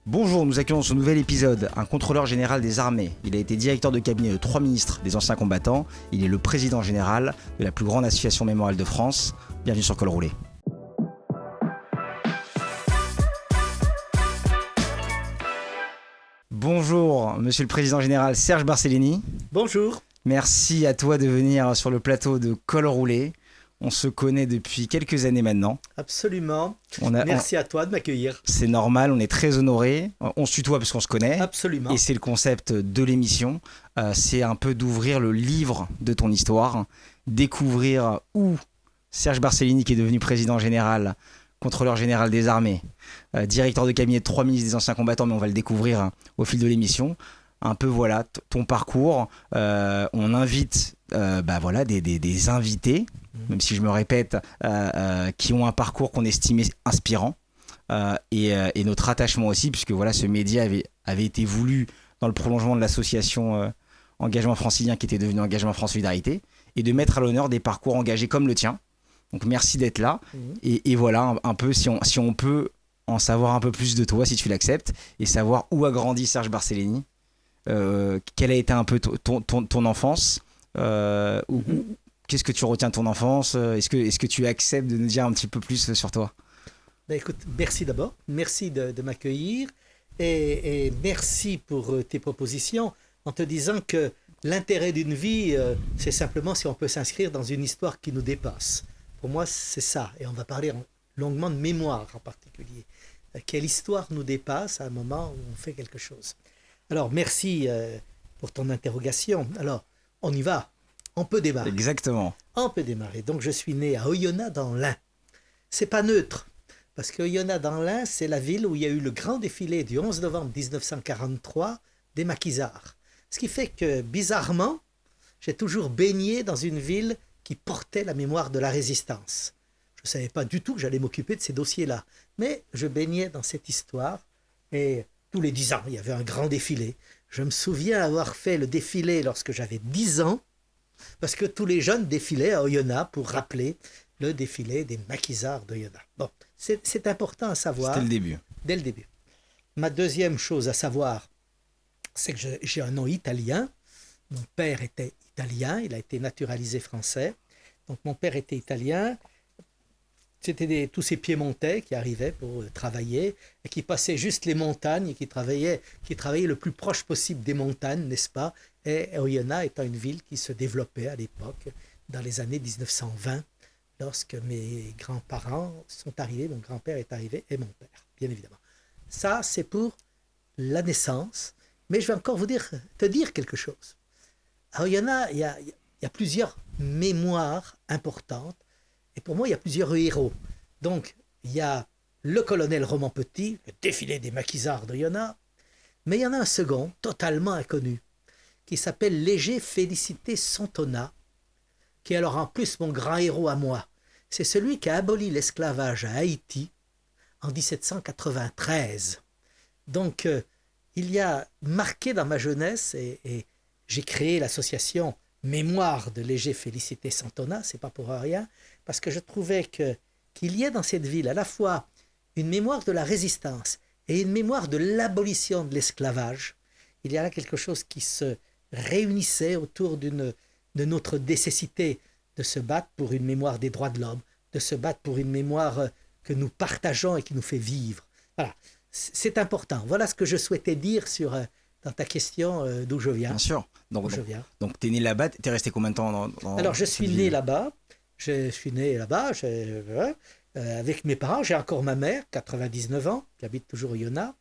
Bonjour, nous accueillons dans ce nouvel épisode un contrôleur général des armées. Il a été directeur de cabinet de 3 ministres des anciens combattants. Il est le président général de la plus grande association mémoriale de France. Bienvenue sur Col Roulé. Bonjour, monsieur le président général Serge Barcellini. Bonjour. Merci à toi de venir sur le plateau de Col Roulé. On se connaît depuis quelques années maintenant. Absolument. Merci à toi de m'accueillir. C'est normal, on est très honorés. On se tutoie parce qu'on se connaît. Absolument. Et c'est le concept de l'émission. C'est un peu d'ouvrir le livre de ton histoire, découvrir où Serge Barcellini, qui est devenu président général, contrôleur général des armées, directeur de cabinet de 3 ministres des anciens combattants, mais on va le découvrir au fil de l'émission. Un peu voilà ton parcours. On invite des invités, même si je me répète, qui ont un parcours qu'on estimait inspirant, et notre attachement aussi, puisque voilà, ce média avait été voulu dans le prolongement de l'association Engagement Francilien, qui était devenu Engagement France Solidarité, et de mettre à l'honneur des parcours engagés comme le tien. Donc merci d'être là, et voilà un peu si on peut en savoir un peu plus de toi, si tu l'acceptes, et savoir où a grandi Serge Barcellini. Quelle a été un peu ton enfance, qu'est-ce que tu retiens de ton enfance, est-ce que tu acceptes de nous dire un petit peu plus sur toi? Écoute, merci d'abord, merci de m'accueillir et merci pour tes propositions en te disant que l'intérêt d'une vie, c'est simplement si on peut s'inscrire dans une histoire qui nous dépasse. Pour moi, c'est ça, et on va parler longuement de mémoire en particulier. Quelle histoire nous dépasse à un moment où on fait quelque chose. Alors, merci pour ton interrogation. Alors, on y va. On peut démarrer. Exactement. On peut démarrer. Donc, je suis né à Oyonnax dans l'Ain. C'est pas neutre, parce que Oyonnax dans l'Ain, c'est la ville où il y a eu le grand défilé du 11 novembre 1943 des maquisards. Ce qui fait que, bizarrement, j'ai toujours baigné dans une ville qui portait la mémoire de la résistance. Je ne savais pas du tout que j'allais m'occuper de ces dossiers-là. Mais je baignais dans cette histoire et... tous les 10 ans, il y avait un grand défilé. Je me souviens avoir fait le défilé lorsque j'avais 10 ans, parce que tous les jeunes défilaient à Oyonnax pour rappeler le défilé des maquisards d'Oyonnax. Bon, c'est important à savoir. C'était le début. Dès le début. Ma deuxième chose à savoir, c'est que j'ai un nom italien. Mon père était italien, il a été naturalisé français. Donc mon père était italien. C'était tous ces piémontais qui arrivaient pour travailler et qui passaient juste les montagnes et qui travaillaient le plus proche possible des montagnes, n'est-ce pas? Et Oyonnax étant une ville qui se développait à l'époque, dans les années 1920, lorsque mes grands-parents sont arrivés, mon grand-père est arrivé et mon père, bien évidemment. Ça, c'est pour la naissance, mais je vais encore te dire quelque chose. À Oyonnax, il y a plusieurs mémoires importantes. Et pour moi, il y a plusieurs héros. Donc, il y a le colonel Roman Petit, le défilé des maquisards d'Oyonnax, mais il y en a un second, totalement inconnu, qui s'appelle Léger Félicité Santona, qui est alors en plus mon grand héros à moi. C'est celui qui a aboli l'esclavage à Haïti en 1793. Donc, il y a marqué dans ma jeunesse, et j'ai créé l'association Mémoire de Léger Félicité Santona, c'est pas pour rien, parce que je trouvais qu'il y a dans cette ville à la fois une mémoire de la résistance et une mémoire de l'abolition de l'esclavage. Il y a là quelque chose qui se réunissait autour de notre nécessité de se battre pour une mémoire des droits de l'homme, de se battre pour une mémoire que nous partageons et qui nous fait vivre. Voilà, c'est important. Voilà ce que je souhaitais dire dans ta question d'où je viens. Bien sûr. Donc tu es né là-bas, tu es resté combien de temps Alors, je suis né là-bas. Je suis né là-bas, avec mes parents. J'ai encore ma mère, 99 ans, qui habite toujours au Oyonnax.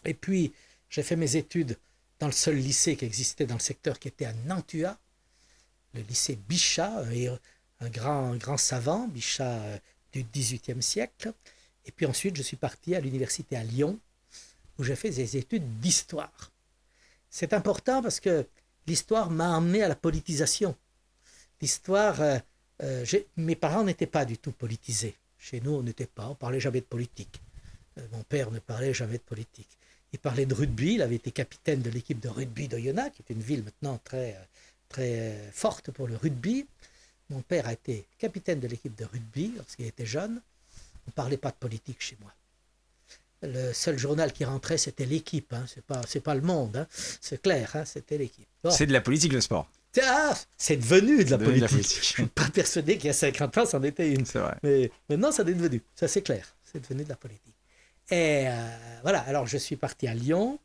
Et puis, j'ai fait mes études dans le seul lycée qui existait dans le secteur, qui était à Nantua, le lycée Bichat, un grand savant, Bichat du XVIIIe siècle. Et puis ensuite, je suis parti à l'université à Lyon, où j'ai fait des études d'histoire. C'est important parce que l'histoire m'a emmené à la politisation. L'histoire... mes parents n'étaient pas du tout politisés. Chez nous, on n'était pas, on parlait jamais de politique. Mon père ne parlait jamais de politique. Il parlait de rugby, il avait été capitaine de l'équipe de rugby d'Oyonnax, qui est une ville maintenant très, très forte pour le rugby. Mon père a été capitaine de l'équipe de rugby lorsqu'il était jeune. On ne parlait pas de politique chez moi. Le seul journal qui rentrait, c'était l'Équipe. Hein. C'est pas Le Monde, hein. C'est clair, hein. C'était l'Équipe. Bon. C'est de la politique, le sport. Ah, c'est devenu de la Devenu de la politique. politique. Je suis pas persuadé qu'il y a 50 ans, c'en était une. C'est vrai. Mais maintenant, ça est devenu. Ça, c'est clair. C'est devenu de la politique. Et voilà. Alors, je suis parti à Lyon,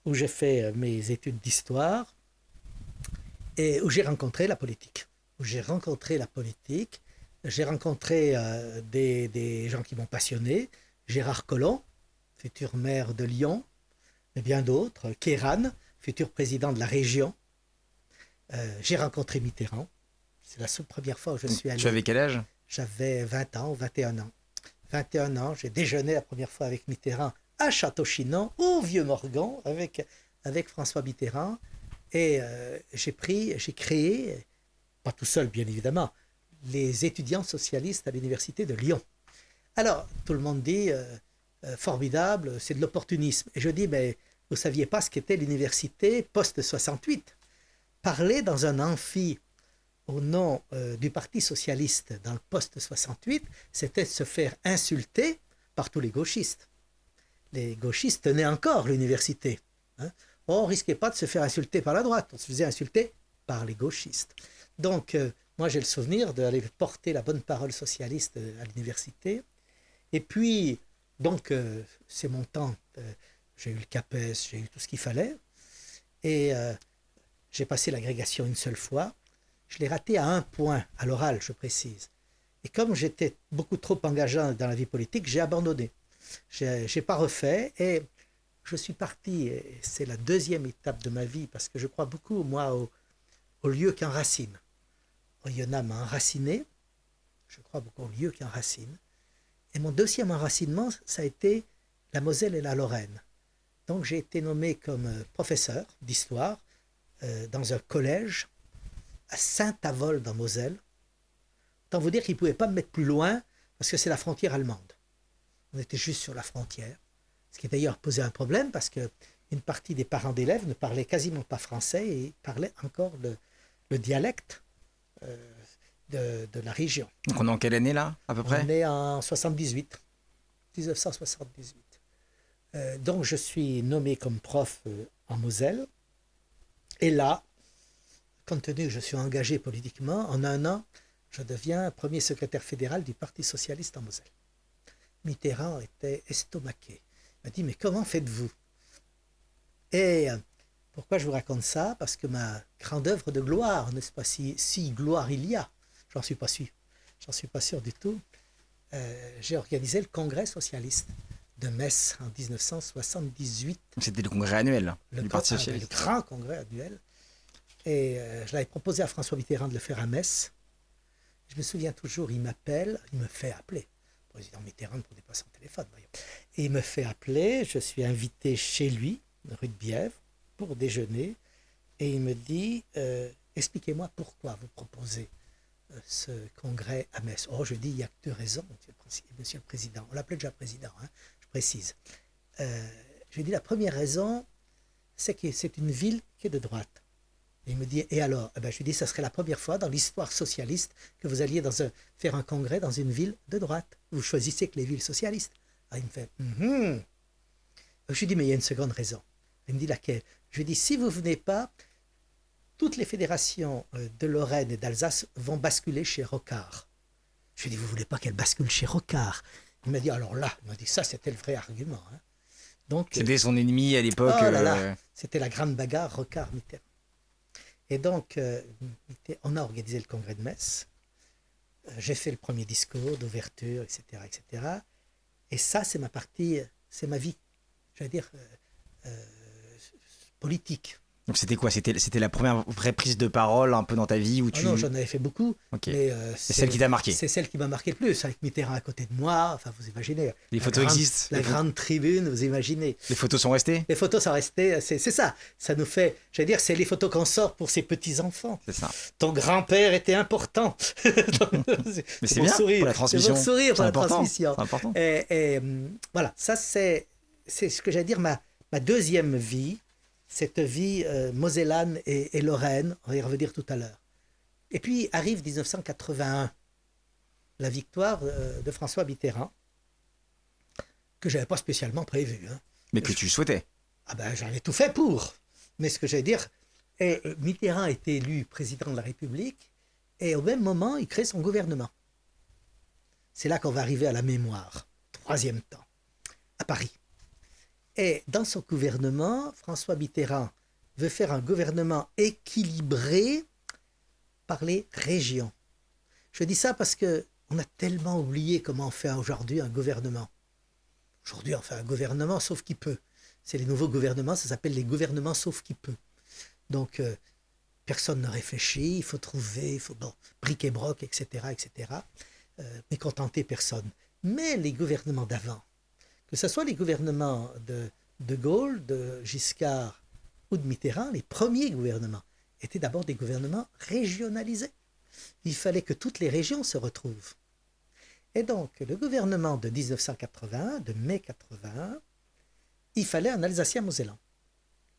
où j'ai fait mes études d'histoire, et où j'ai rencontré la politique. J'ai rencontré des gens qui m'ont passionné. Gérard Collomb, futur maire de Lyon, et bien d'autres. Kéran, futur président de la région. J'ai rencontré Mitterrand. C'est la première fois où je suis allé. Tu avais quel âge? J'avais 20 ans ou 21 ans. 21 ans, j'ai déjeuné la première fois avec Mitterrand à Château-Chinon, au Vieux-Morgon, avec François Mitterrand. Et j'ai créé, pas tout seul bien évidemment, les étudiants socialistes à l'université de Lyon. Alors, tout le monde dit, formidable, c'est de l'opportunisme. Et je dis, mais vous ne saviez pas ce qu'était l'université post-68. Parler dans un amphi au nom du Parti socialiste dans le post-68, c'était se faire insulter par tous les gauchistes. Les gauchistes tenaient encore l'université. Hein. On ne risquait pas de se faire insulter par la droite, on se faisait insulter par les gauchistes. Donc, moi j'ai le souvenir d'aller porter la bonne parole socialiste à l'université. Et puis, donc, c'est mon temps. J'ai eu le CAPES, j'ai eu tout ce qu'il fallait. Et j'ai passé l'agrégation une seule fois. Je l'ai raté à 1 point, à l'oral, je précise. Et comme j'étais beaucoup trop engageant dans la vie politique, j'ai abandonné. Je n'ai pas refait et je suis parti. Et c'est la deuxième étape de ma vie parce que je crois beaucoup, moi, au lieu qui enracine. Oyonnax m'a enraciné. Je crois beaucoup au lieu qui enracine. Et mon deuxième enracinement, ça a été la Moselle et la Lorraine. Donc j'ai été nommé comme professeur d'histoire dans un collège à Saint-Avold dans Moselle. Autant vous dire qu'ils ne pouvaient pas me mettre plus loin parce que c'est la frontière allemande. On était juste sur la frontière. Ce qui d'ailleurs posait un problème parce qu'une partie des parents d'élèves ne parlaient quasiment pas français et parlaient encore le dialecte de la région. Donc on est en quelle année là, à peu près? On est en 78, 1978. Donc je suis nommé comme prof en Moselle. Et là, compte tenu que je suis engagé politiquement, en 1 an, je deviens premier secrétaire fédéral du Parti socialiste en Moselle. Mitterrand était estomaqué. Il m'a dit, mais comment faites-vous? Et pourquoi je vous raconte ça? Parce que ma grande œuvre de gloire, n'est-ce pas, si gloire il y a, j'en suis pas sûr du tout, j'ai organisé le congrès socialiste de Metz en 1978. C'était le congrès annuel du Parti socialiste. Le grand congrès annuel. Et je l'avais proposé à François Mitterrand de le faire à Metz. Je me souviens toujours, il m'appelle, il me fait appeler. Le président Mitterrand ne prenait pas son téléphone, voyons. Et il me fait appeler, je suis invité chez lui, rue de Bièvre, pour déjeuner. Et il me dit, expliquez-moi pourquoi vous proposez ce congrès à Metz. Oh, je dis, il n'y a que 2 raisons, monsieur le président. On l'appelait déjà président, hein, je précise. Je lui dis, la première raison, c'est que c'est une ville qui est de droite. Et il me dit, et alors? Je lui dis, ça serait la première fois dans l'histoire socialiste que vous alliez faire un congrès dans une ville de droite. Vous choisissez que les villes socialistes. Alors, il me fait, Je lui dis, mais il y a une seconde raison. Il me dit, laquelle? Je lui dis, si vous ne venez pas, toutes les fédérations de Lorraine et d'Alsace vont basculer chez Rocard. Je lui dis, vous ne voulez pas qu'elles basculent chez Rocard? Il m'a dit, alors là, ça c'était le vrai argument. Hein. Donc, c'était son ennemi à l'époque. Oh là là, c'était la grande bagarre Rocard-Mitterrand. Et donc, on a organisé le congrès de Metz. J'ai fait le premier discours d'ouverture, etc., etc. Et ça, c'est ma partie, c'est ma vie, je veux dire, politique. Donc c'était quoi? C'était la première vraie prise de parole un peu dans ta vie où tu... Non, j'en avais fait beaucoup. Okay. Mais c'est celle qui t'a marqué? C'est celle qui m'a marqué le plus, avec Mitterrand à côté de moi. Enfin, vous imaginez. Les photos existent? La grande tribune, vous imaginez. Les photos sont restées? Les photos sont restées, c'est ça. Ça nous fait, je veux dire, c'est les photos qu'on sort pour ses petits-enfants. C'est ça. Ton grand-père était important. Mais c'est bien sourire. pour la transmission. C'est sourire pour la transmission. C'est important. Et voilà, ça c'est ce que j'allais dire, ma deuxième vie. Cette vie mosellane et lorraine, on va y revenir tout à l'heure. Et puis arrive 1981, la victoire de François Mitterrand, que je n'avais pas spécialement prévu. Hein. Mais que tu souhaitais. Ah ben, j'en ai tout fait pour. Mais ce que j'allais dire, Mitterrand a été élu président de la République et au même moment, il crée son gouvernement. C'est là qu'on va arriver à la mémoire, troisième temps, à Paris. Et dans son gouvernement, François Mitterrand veut faire un gouvernement équilibré par les régions. Je dis ça parce qu'on a tellement oublié comment on fait aujourd'hui un gouvernement. Aujourd'hui, on fait un gouvernement sauf qui peut. C'est les nouveaux gouvernements, ça s'appelle les gouvernements sauf qui peut. Donc, personne ne réfléchit, il faut trouver, il faut bric et broc, etc., etc. Mécontenter personne. Mais les gouvernements d'avant, que ce soit les gouvernements de Gaulle, de Giscard ou de Mitterrand, les premiers gouvernements étaient d'abord des gouvernements régionalisés. Il fallait que toutes les régions se retrouvent. Et donc, le gouvernement de 1981, de mai 81, il fallait un Alsacien-Mosellan,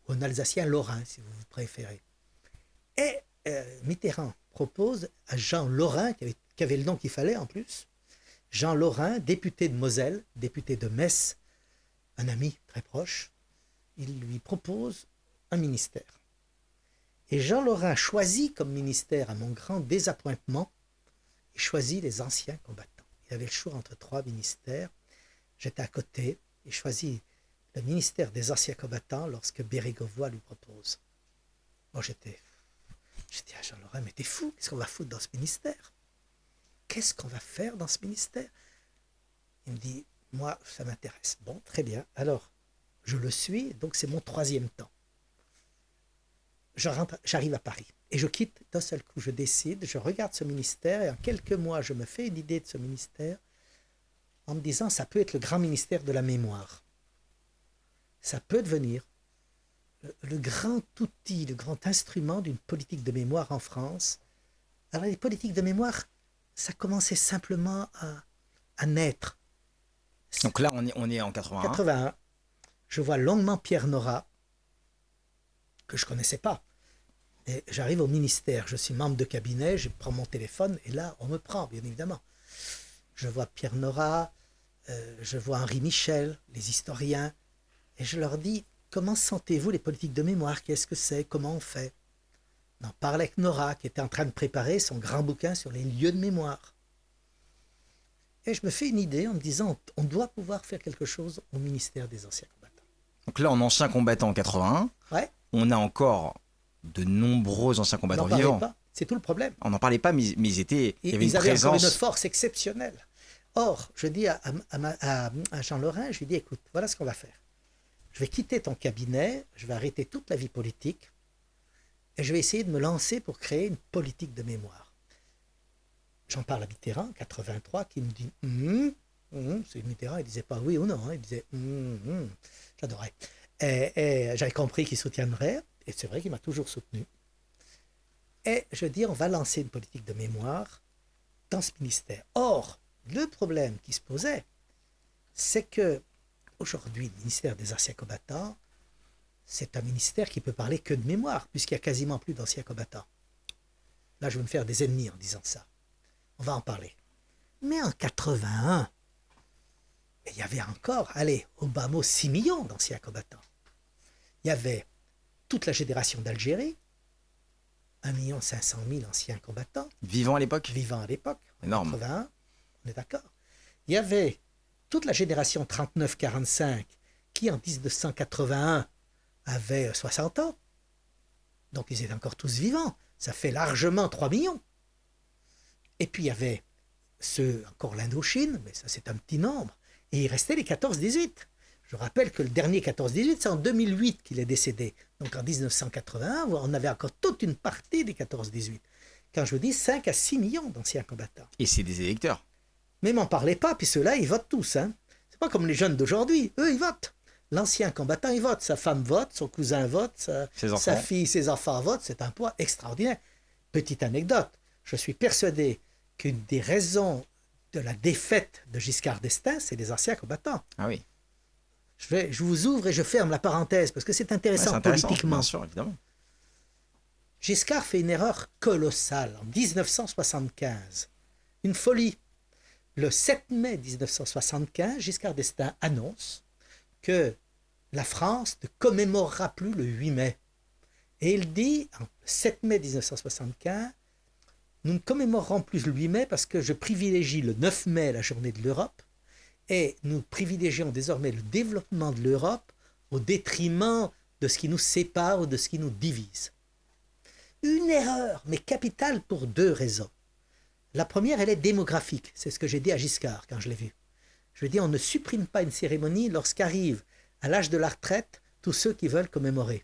ou un Alsacien-Lorrain, si vous préférez. Et Mitterrand propose à Jean Lorrain, qui avait le nom qu'il fallait en plus, Jean Lorrain, député de Moselle, député de Metz, un ami très proche, il lui propose un ministère. Et Jean Lorrain choisit comme ministère, à mon grand désappointement, il choisit les anciens combattants. Il avait le choix entre 3 ministères. J'étais à côté, il choisit le ministère des anciens combattants lorsque Bérégovoy lui propose. Moi, j'ai dit à Jean Lorrain, mais t'es fou, qu'est-ce qu'on va foutre dans ce ministère? Qu'est-ce qu'on va faire dans ce ministère? Il me dit, moi, ça m'intéresse. Bon, très bien. Alors, je le suis, donc c'est mon 3e temps. J'arrive à Paris et je quitte d'un seul coup. Je décide, je regarde ce ministère et en quelques mois, je me fais une idée de ce ministère en me disant, ça peut être le grand ministère de la mémoire. Ça peut devenir le grand outil, le grand instrument d'une politique de mémoire en France. Alors les politiques de mémoire, ça commençait simplement à naître. Donc là, on est en 81. 81. Je vois longuement Pierre Nora, que je ne connaissais pas. Et j'arrive au ministère, je suis membre de cabinet, je prends mon téléphone et là, on me prend, bien évidemment. Je vois Pierre Nora, je vois Henri Michel, les historiens, et je leur dis, comment sentez-vous les politiques de mémoire? Qu'est-ce que c'est? Comment on fait? On en parle avec Nora, qui était en train de préparer son grand bouquin sur les lieux de mémoire. Et je me fais une idée en me disant, on doit pouvoir faire quelque chose au ministère des anciens combattants. Donc là, en ancien combattant en 81, ouais. On a encore de nombreux anciens combattants vivants. Pas. C'est tout le problème. On n'en parlait pas, mais il y avait une avaient présence. Encore une force exceptionnelle. Or, je dis à Jean Lorrain, je lui dis, écoute, voilà ce qu'on va faire. Je vais quitter ton cabinet, je vais arrêter toute la vie politique et je vais essayer de me lancer pour créer une politique de mémoire. J'en parle à Mitterrand, 83, qui me dit c'est Mitterrand, il disait pas oui ou non, hein, il disait j'adorais. Et j'avais compris qu'il soutiendrait, et c'est vrai qu'il m'a toujours soutenu. Et je dis, on va lancer une politique de mémoire dans ce ministère. Or, le problème qui se posait, c'est que aujourd'hui, le ministère des anciens combattants, c'est un ministère qui peut parler que de mémoire, puisqu'il n'y a quasiment plus d'anciens combattants. Là, je vais me faire des ennemis en disant ça. On va en parler. Mais en 81, il y avait encore, au bas mot, 6 millions d'anciens combattants. Il y avait toute la génération d'Algérie, 1 500 000 anciens combattants. Vivants à l'époque. Énorme. 81, on est d'accord. Il y avait toute la génération 39-45 qui, en 1981, avait 60 ans. Donc, ils étaient encore tous vivants. Ça fait largement 3 millions. Et puis, il y avait ceux, encore l'Indochine, mais ça, c'est un petit nombre. Et il restait les 14-18. Je rappelle que le dernier 14-18, c'est en 2008 qu'il est décédé. Donc, en 1981, on avait encore toute une partie des 14-18. Quand je vous dis 5 à 6 millions d'anciens combattants. Et c'est des électeurs. Mais m'en parlez pas, puis ceux-là, ils votent tous. Hein. C'est pas comme les jeunes d'aujourd'hui. Eux, ils votent. L'ancien combattant, il vote. Sa femme vote, son cousin vote, sa fille, ses enfants votent. C'est un poids extraordinaire. Petite anecdote. Je suis persuadé qu'une des raisons de la défaite de Giscard d'Estaing, c'est les anciens combattants. Ah oui. Je vous ouvre et je ferme la parenthèse, parce que c'est intéressant, politiquement. Bien sûr, évidemment. Giscard fait une erreur colossale en 1975. Une folie. le 7 mai 1975, Giscard d'Estaing annonce que la France ne commémorera plus le 8 mai. Et il dit, le 7 mai 1975, nous ne commémorerons plus le 8 mai parce que je privilégie le 9 mai, la journée de l'Europe, et nous privilégions désormais le développement de l'Europe au détriment de ce qui nous sépare ou de ce qui nous divise. Une erreur, mais capitale pour deux raisons. La première, elle est démographique. C'est ce que j'ai dit à Giscard quand je l'ai vu. Je lui ai dit, on ne supprime pas une cérémonie lorsqu'arrivent à l'âge de la retraite tous ceux qui veulent commémorer.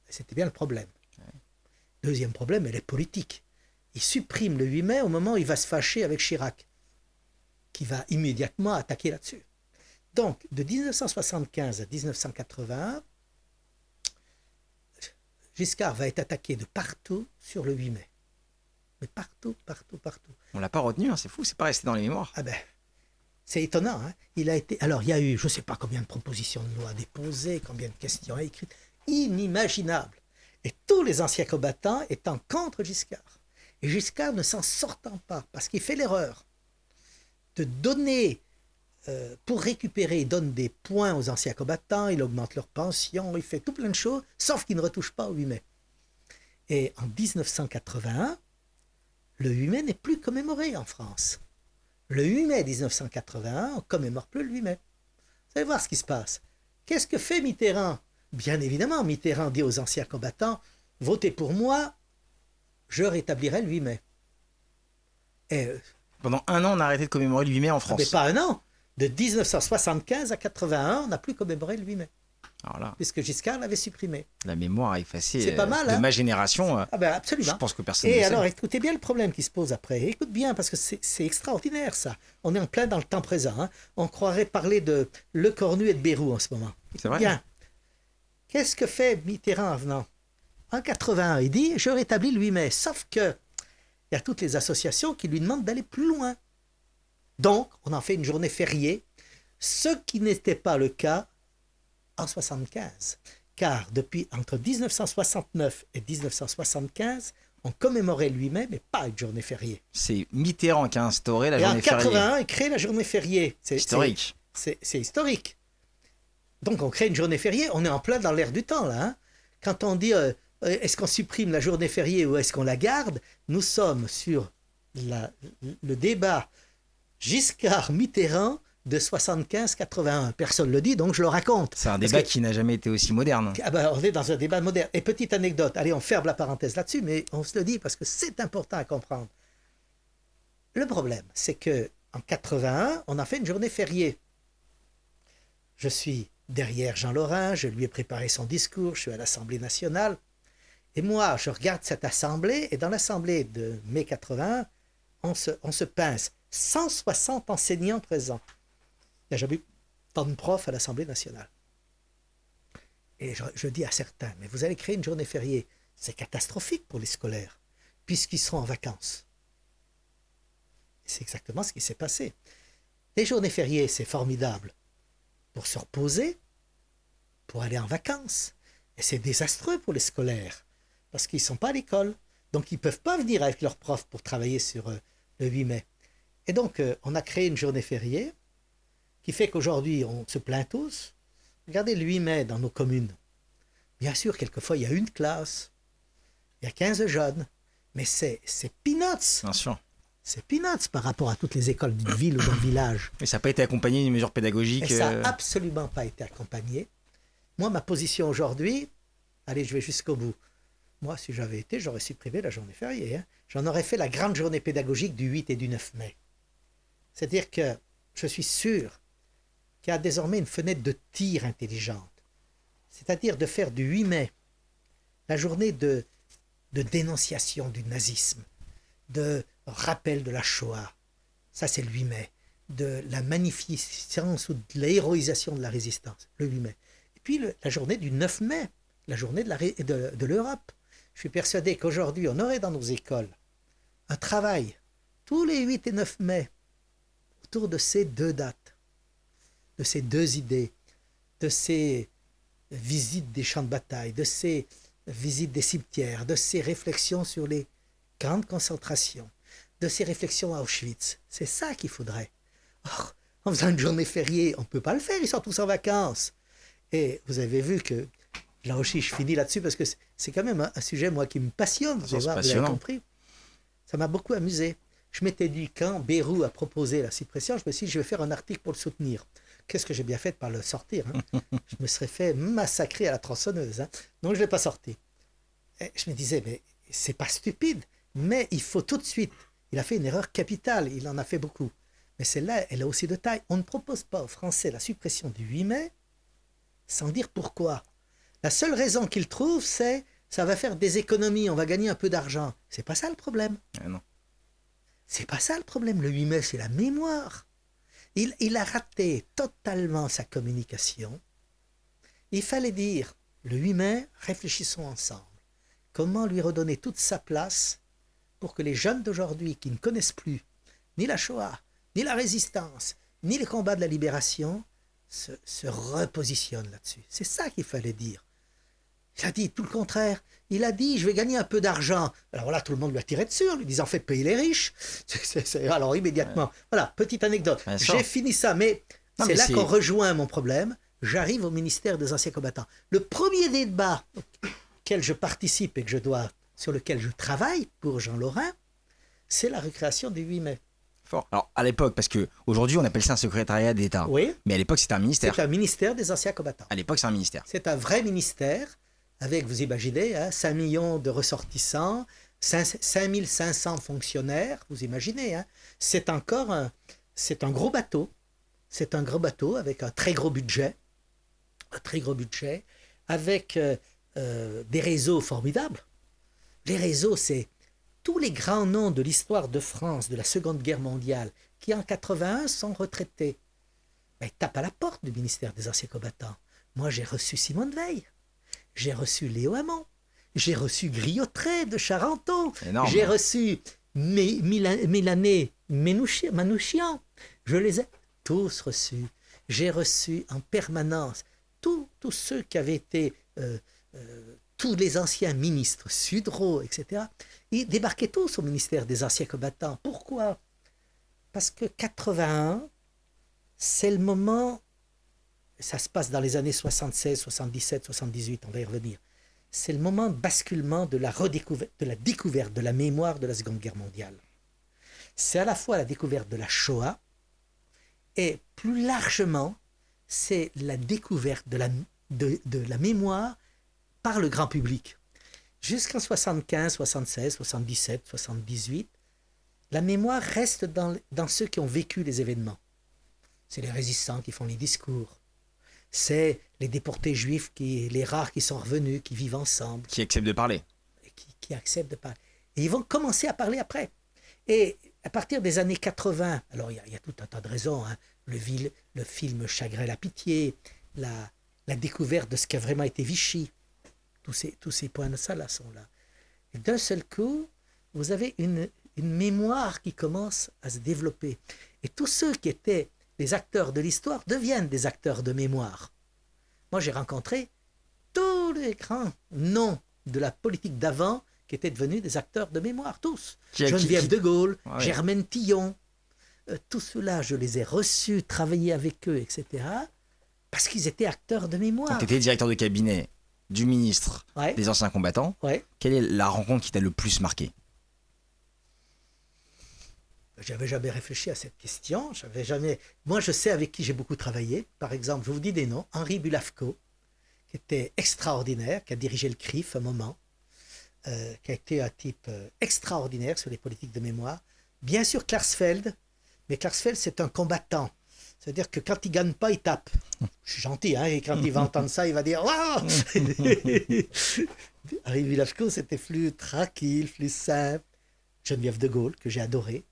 Et c'était bien le problème. Deuxième problème, elle est politique. Il supprime le 8 mai au moment où il va se fâcher avec Chirac, qui va immédiatement attaquer là-dessus. Donc, de 1975 à 1981, Giscard va être attaqué de partout sur le 8 mai. Mais partout, partout, partout. On ne l'a pas retenu, hein, c'est fou, c'est pas resté dans les mémoires. Ah ben, c'est étonnant. Hein. Il a été... Alors, il y a eu, je ne sais pas combien de propositions de loi déposées, combien de questions écrites, inimaginables. Et tous les anciens combattants étant contre Giscard. Et Giscard ne s'en sortant pas, parce qu'il fait l'erreur de donner, pour récupérer, il donne des points aux anciens combattants, il augmente leur pension, il fait tout plein de choses, sauf qu'il ne retouche pas au 8 mai. Et en 1981, le 8 mai n'est plus commémoré en France. Le 8 mai 1981, on ne commémore plus le 8 mai. Vous allez voir ce qui se passe. Qu'est-ce que fait Mitterrand? Bien évidemment, Mitterrand dit aux anciens combattants, votez pour moi, je rétablirai le 8 mai. Et, pendant un an, on a arrêté de commémorer le 8 mai en France. Mais pas un an. De 1975 à 81, on n'a plus commémoré le 8 mai. Alors là, puisque Giscard l'avait supprimé. La mémoire effacée C'est pas mal, de hein? ma génération. Ah ben absolument. Je pense que personne ne Et le alors, sait. écoutez bien le problème qui se pose après. Écoute bien, parce que c'est extraordinaire, ça. On est en plein dans le temps présent. Hein. On croirait parler de Le Cornu et de Bérou en ce moment. C'est vrai. Bien. Qu'est-ce que fait Mitterrand en venant? En 81, il dit, je rétablis le 8 mai. Sauf que il y a toutes les associations qui lui demandent d'aller plus loin. Donc, on en fait une journée fériée, ce qui n'était pas le cas en 75. Car depuis entre 1969 et 1975, on commémorait le 8 mai, mais pas une journée fériée. C'est Mitterrand qui a instauré la Et en journée fériée. 81, il crée la journée fériée. C'est Historique. C'est historique. Donc on crée une journée fériée, on est en plein dans l'air du temps là. Hein. Quand on dit est-ce qu'on supprime la journée fériée ou est-ce qu'on la garde, nous sommes sur le débat Giscard-Mitterrand de 75-81. Personne ne le dit, donc je le raconte. C'est un débat qui n'a jamais été aussi moderne. Ah ben, on est dans un débat moderne. Et petite anecdote, allez, on ferme la parenthèse là-dessus, mais on se le dit parce que c'est important à comprendre. Le problème, c'est que en 81, on a fait une journée fériée. Je suis derrière Jean Lorrain, je lui ai préparé son discours, je suis à l'Assemblée nationale. Et moi, je regarde cette assemblée, et dans l'assemblée de mai 81, on se pince. 160 enseignants présents. Il n'y a jamais eu tant de profs à l'Assemblée nationale. Et je dis à certains, mais vous allez créer une journée fériée. C'est catastrophique pour les scolaires, puisqu'ils seront en vacances. C'est exactement ce qui s'est passé. Les journées fériées, c'est formidable pour se reposer, pour aller en vacances. Et c'est désastreux pour les scolaires, parce qu'ils ne sont pas à l'école. Donc, ils ne peuvent pas venir avec leurs profs pour travailler sur le 8 mai. Et donc, on a créé une journée fériée qui fait qu'aujourd'hui, on se plaint tous. Regardez le 8 mai dans nos communes. Bien sûr, quelquefois, il y a une classe, il y a 15 jeunes, mais c'est peanuts. Bien sûr. C'est peanuts par rapport à toutes les écoles d'une ville ou d'un village. Et ça n'a pas été accompagné d'une mesure pédagogique. Et ça n'a absolument pas été accompagné. Moi, ma position aujourd'hui, allez, je vais jusqu'au bout. Moi, si j'avais été, j'aurais supprimé la journée fériée. Hein. J'en aurais fait la grande journée pédagogique du 8 et du 9 mai. C'est-à-dire que je suis sûr qu'il y a désormais une fenêtre de tir intelligente. C'est-à-dire de faire du 8 mai la journée de dénonciation du nazisme, de rappel de la Shoah, ça c'est le 8 mai, de la magnificence ou de l'héroïsation de la résistance, le 8 mai. Et puis la journée du 9 mai, la journée de l'Europe. Je suis persuadé qu'aujourd'hui, on aurait dans nos écoles un travail tous les 8 et 9 mai autour de ces deux dates, de ces deux idées, de ces visites des champs de bataille, de ces visites des cimetières, de ces réflexions sur les grandes concentrations, de ses réflexions à Auschwitz. C'est ça qu'il faudrait. Or, en faisant une journée fériée, on ne peut pas le faire, ils sont tous en vacances. Et vous avez vu que, là aussi je finis là-dessus parce que c'est quand même un sujet, moi, qui me passionne. Vous allez voir, vous avez compris. Ça m'a beaucoup amusé. Je m'étais dit, quand Bayrou a proposé la suppression, je me suis dit, je vais faire un article pour le soutenir. Qu'est-ce que j'ai bien fait de ne pas le sortir, hein. Je me serais fait massacrer à la tronçonneuse, hein. Donc je ne l'ai pas sorti. Et je me disais, mais c'est pas stupide, mais il faut tout de suite. Il a fait une erreur capitale, il en a fait beaucoup. Mais celle-là, elle a aussi de taille. On ne propose pas aux Français la suppression du 8 mai sans dire pourquoi. La seule raison qu'ils trouvent, c'est ça va faire des économies, on va gagner un peu d'argent. C'est pas ça le problème. Ah non. C'est pas ça le problème. Le 8 mai, c'est la mémoire. Il a raté totalement sa communication. Il fallait dire, le 8 mai, réfléchissons ensemble. Comment lui redonner toute sa place pour que les jeunes d'aujourd'hui qui ne connaissent plus ni la Shoah, ni la résistance, ni les combats de la libération, se repositionnent là-dessus. C'est ça qu'il fallait dire. Il a dit tout le contraire. Il a dit, je vais gagner un peu d'argent. Alors là, tout le monde lui a tiré dessus en lui disant, faites payer les riches. Alors immédiatement, voilà, petite anecdote. J'ai fini ça, mais c'est là qu'on rejoint mon problème. J'arrive au ministère des Anciens Combattants. Le premier débat auquel je participe et sur lequel je travaille pour Jean Lorrain, c'est la recréation du 8 mai. Fort. Alors à l'époque, parce qu'aujourd'hui on appelle ça un secrétariat d'État. Oui. Mais à l'époque c'était un ministère. C'est un ministère des Anciens Combattants. À l'époque c'est un ministère. C'est un vrai ministère. Avec, vous imaginez, 5 millions de ressortissants, 5500 fonctionnaires, vous imaginez. C'est un gros bateau. C'est un gros bateau avec un très gros budget. Avec des réseaux formidables. Les réseaux, c'est tous les grands noms de l'histoire de France de la Seconde Guerre mondiale qui, en 81, sont retraités. Ben, ils tapent à la porte du ministère des Anciens Combattants. Moi, j'ai reçu Simone Veil. J'ai reçu Léo Hamon, j'ai reçu Griotret de Charenton, j'ai reçu Mélané Manouchian, je les ai tous reçus. J'ai reçu en permanence tous ceux qui avaient été, tous les anciens ministres, Sudreau, etc. Ils débarquaient tous au ministère des Anciens Combattants. Pourquoi? Parce que 81, c'est le moment... Ça se passe dans les années 76, 77, 78, on va y revenir. C'est le moment de basculement de la découverte de la mémoire de la Seconde Guerre mondiale. C'est à la fois la découverte de la Shoah et plus largement, c'est la découverte de la mémoire par le grand public. Jusqu'en 75, 76, 77, 78, la mémoire reste dans ceux qui ont vécu les événements. C'est les résistants qui font les discours. C'est les déportés juifs, les rares qui sont revenus, qui vivent ensemble. Qui acceptent de parler. Qui acceptent de parler. Et ils vont commencer à parler après. Et à partir des années 80, alors il y a tout un tas de raisons, le film Chagrin la pitié, la découverte de ce qu'a vraiment été Vichy, tous ces points de ça là sont là. Et d'un seul coup, vous avez une mémoire qui commence à se développer. Et tous ceux qui étaient les acteurs de l'histoire deviennent des acteurs de mémoire. Moi, j'ai rencontré tous les grands noms de la politique d'avant qui étaient devenus des acteurs de mémoire, tous. Geneviève de Gaulle, Germaine Tillon, tous ceux-là, je les ai reçus, travaillé avec eux, etc., parce qu'ils étaient acteurs de mémoire. Tu étais directeur de cabinet du ministre des Anciens Combattants. Quelle est la rencontre qui t'a le plus marqué? J'avais jamais réfléchi à cette question. Moi, je sais avec qui j'ai beaucoup travaillé. Par exemple, je vous dis des noms. Henri Bulavko, qui était extraordinaire, qui a dirigé le CRIF un moment, qui a été un type extraordinaire sur les politiques de mémoire. Bien sûr, Klarsfeld. Mais Klarsfeld, c'est un combattant. C'est-à-dire que quand il ne gagne pas, il tape. Je suis gentil, hein, et quand il va entendre ça, il va dire « Waouh !» Henri Bulavko, c'était plus tranquille, plus simple. Geneviève de Gaulle, que j'ai adoré,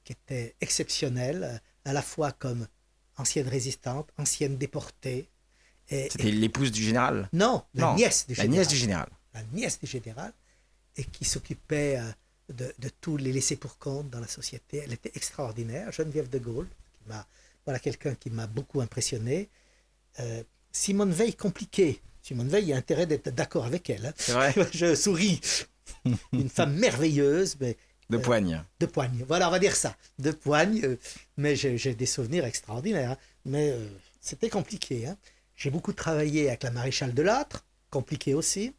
qui était exceptionnelle, à la fois comme ancienne résistante, ancienne déportée. C'était l'épouse du général? Non, la nièce du général. La nièce du général. La nièce du général, et qui s'occupait de tous les laissés pour compte dans la société. Elle était extraordinaire. Geneviève de Gaulle, quelqu'un qui m'a beaucoup impressionné. Simone Veil, compliquée. Simone Veil, il y a intérêt d'être d'accord avec elle. Hein. C'est vrai. Je souris. Une femme merveilleuse, mais De poigne. De poigne, voilà, on va dire ça. De poigne, mais j'ai des souvenirs extraordinaires. Hein. Mais c'était compliqué. Hein. J'ai beaucoup travaillé avec la maréchale de Lattre, compliqué aussi.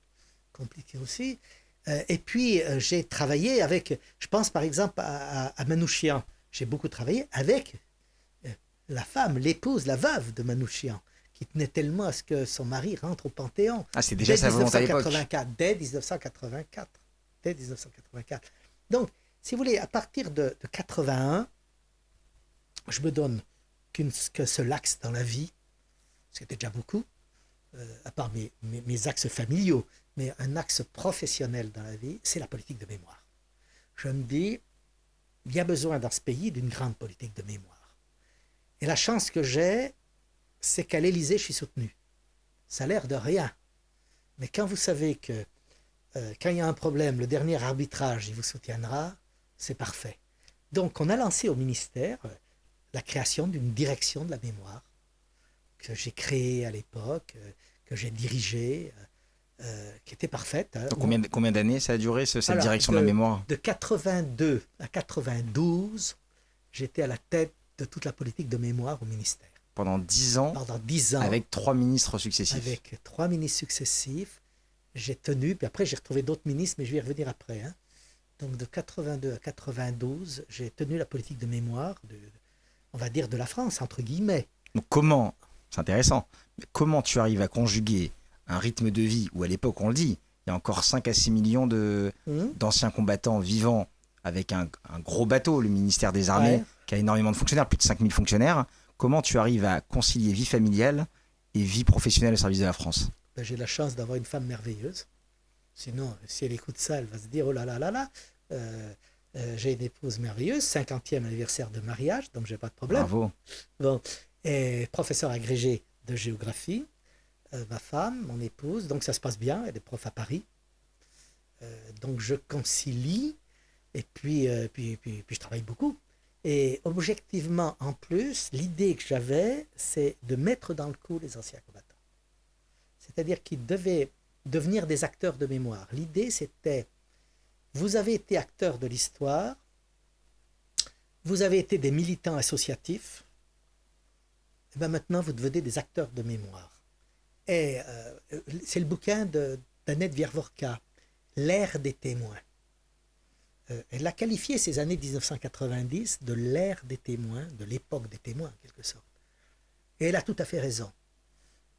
Compliqué aussi. Et puis, j'ai travaillé avec, je pense par exemple à Manouchian. J'ai beaucoup travaillé avec la femme, l'épouse, la veuve de Manouchian, qui tenait tellement à ce que son mari rentre au Panthéon. Ah, c'est déjà sa volonté à l'époque. Dès 1984. Dès 1984. Donc, si vous voulez, à partir de 81, je me donne qu'un seul axe dans la vie, c'était déjà beaucoup, à part mes axes familiaux, mais un axe professionnel dans la vie, c'est la politique de mémoire. Je me dis, il y a besoin dans ce pays d'une grande politique de mémoire. Et la chance que j'ai, c'est qu'à l'Élysée, je suis soutenu. Ça a l'air de rien. Mais quand vous savez que quand il y a un problème, le dernier arbitrage, il vous soutiendra, c'est parfait. Donc, on a lancé au ministère la création d'une direction de la mémoire que j'ai créée à l'époque, que j'ai dirigée, qui était parfaite. Hein. Donc combien d'années ça a duré, cette direction de la mémoire? De 82 à 92, j'étais à la tête de toute la politique de mémoire au ministère. Pendant 10 ans, avec 3 ministres successifs. Avec 3 ministres successifs, j'ai tenu, puis après j'ai retrouvé d'autres ministres, mais je vais y revenir après. Hein. Donc de 82 à 92, j'ai tenu la politique de mémoire, on va dire de la France, entre guillemets. Donc comment, c'est intéressant, mais comment tu arrives à conjuguer un rythme de vie où à l'époque on le dit, il y a encore 5 à 6 millions d'anciens combattants vivants avec un gros bateau, le ministère des Armées, qui a énormément de fonctionnaires, plus de 5000 fonctionnaires. Comment tu arrives à concilier vie familiale et vie professionnelle au service de la France? J'ai la chance d'avoir une femme merveilleuse. Sinon, si elle écoute ça, elle va se dire, oh là là là là, j'ai une épouse merveilleuse, 50e anniversaire de mariage, donc j'ai pas de problème. Bravo. Bon, et professeur agrégé de géographie, ma femme, mon épouse, donc ça se passe bien, elle est prof à Paris. Donc je concilie, et puis je travaille beaucoup. Et objectivement, en plus, l'idée que j'avais, c'est de mettre dans le coup les anciens combattants. C'est-à-dire qu'ils devaient devenir des acteurs de mémoire. L'idée, c'était, vous avez été acteurs de l'histoire, vous avez été des militants associatifs, et bien maintenant, vous devenez des acteurs de mémoire. Et c'est le bouquin d'Annette Wierworka, L'ère des témoins. Elle a qualifié ces années 1990 de l'ère des témoins, de l'époque des témoins en quelque sorte. Et elle a tout à fait raison.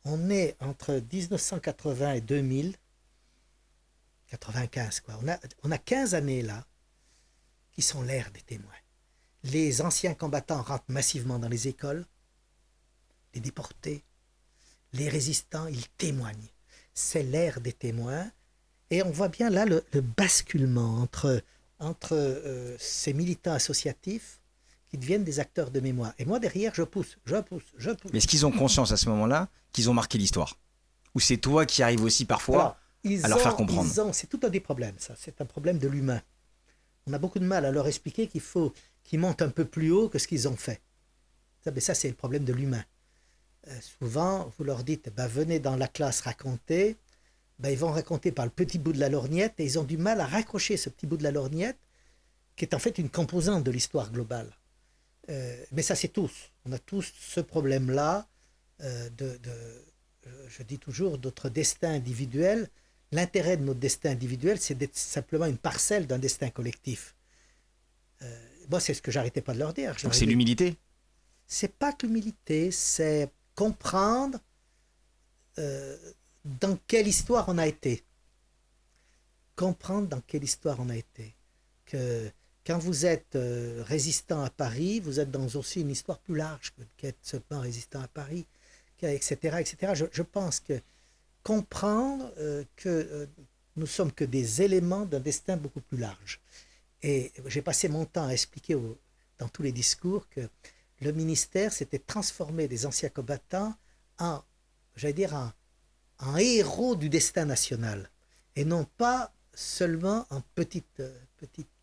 On est entre 1980 et 2000, 95 quoi. On a 15 années là qui sont l'ère des témoins. Les anciens combattants rentrent massivement dans les écoles, les déportés, les résistants, ils témoignent. C'est l'ère des témoins. Et on voit bien là le basculement entre ces militants associatifs qui deviennent des acteurs de mémoire. Et moi, derrière, je pousse. Mais est-ce qu'ils ont conscience à ce moment-là qu'ils ont marqué l'histoire? Ou c'est toi qui arrives aussi parfois à leur faire comprendre? C'est tout un des problèmes, ça. C'est un problème de l'humain. On a beaucoup de mal à leur expliquer qu'il faut qu'ils montent un peu plus haut que ce qu'ils ont fait. Ça, c'est le problème de l'humain. Souvent, vous leur dites, venez dans la classe raconter. Ils vont raconter par le petit bout de la lorgnette et ils ont du mal à raccrocher ce petit bout de la lorgnette qui est en fait une composante de l'histoire globale. Mais ça, c'est tous. On a tous ce problème-là je dis toujours, notre destin individuel. L'intérêt de notre destin individuel, c'est d'être simplement une parcelle d'un destin collectif. Moi, c'est ce que j'arrêtais pas de leur dire. Donc c'est l'humilité? C'est pas que l'humilité, c'est comprendre dans quelle histoire on a été. Comprendre dans quelle histoire on a été. Que quand vous êtes résistant à Paris, vous êtes dans aussi une histoire plus large qu'être seulement résistant à Paris, etc. etc. Je pense que comprendre que nous sommes que des éléments d'un destin beaucoup plus large. Et j'ai passé mon temps à expliquer dans tous les discours que le ministère s'était transformé des anciens combattants en, j'allais dire, en héros du destin national, et non pas seulement en petite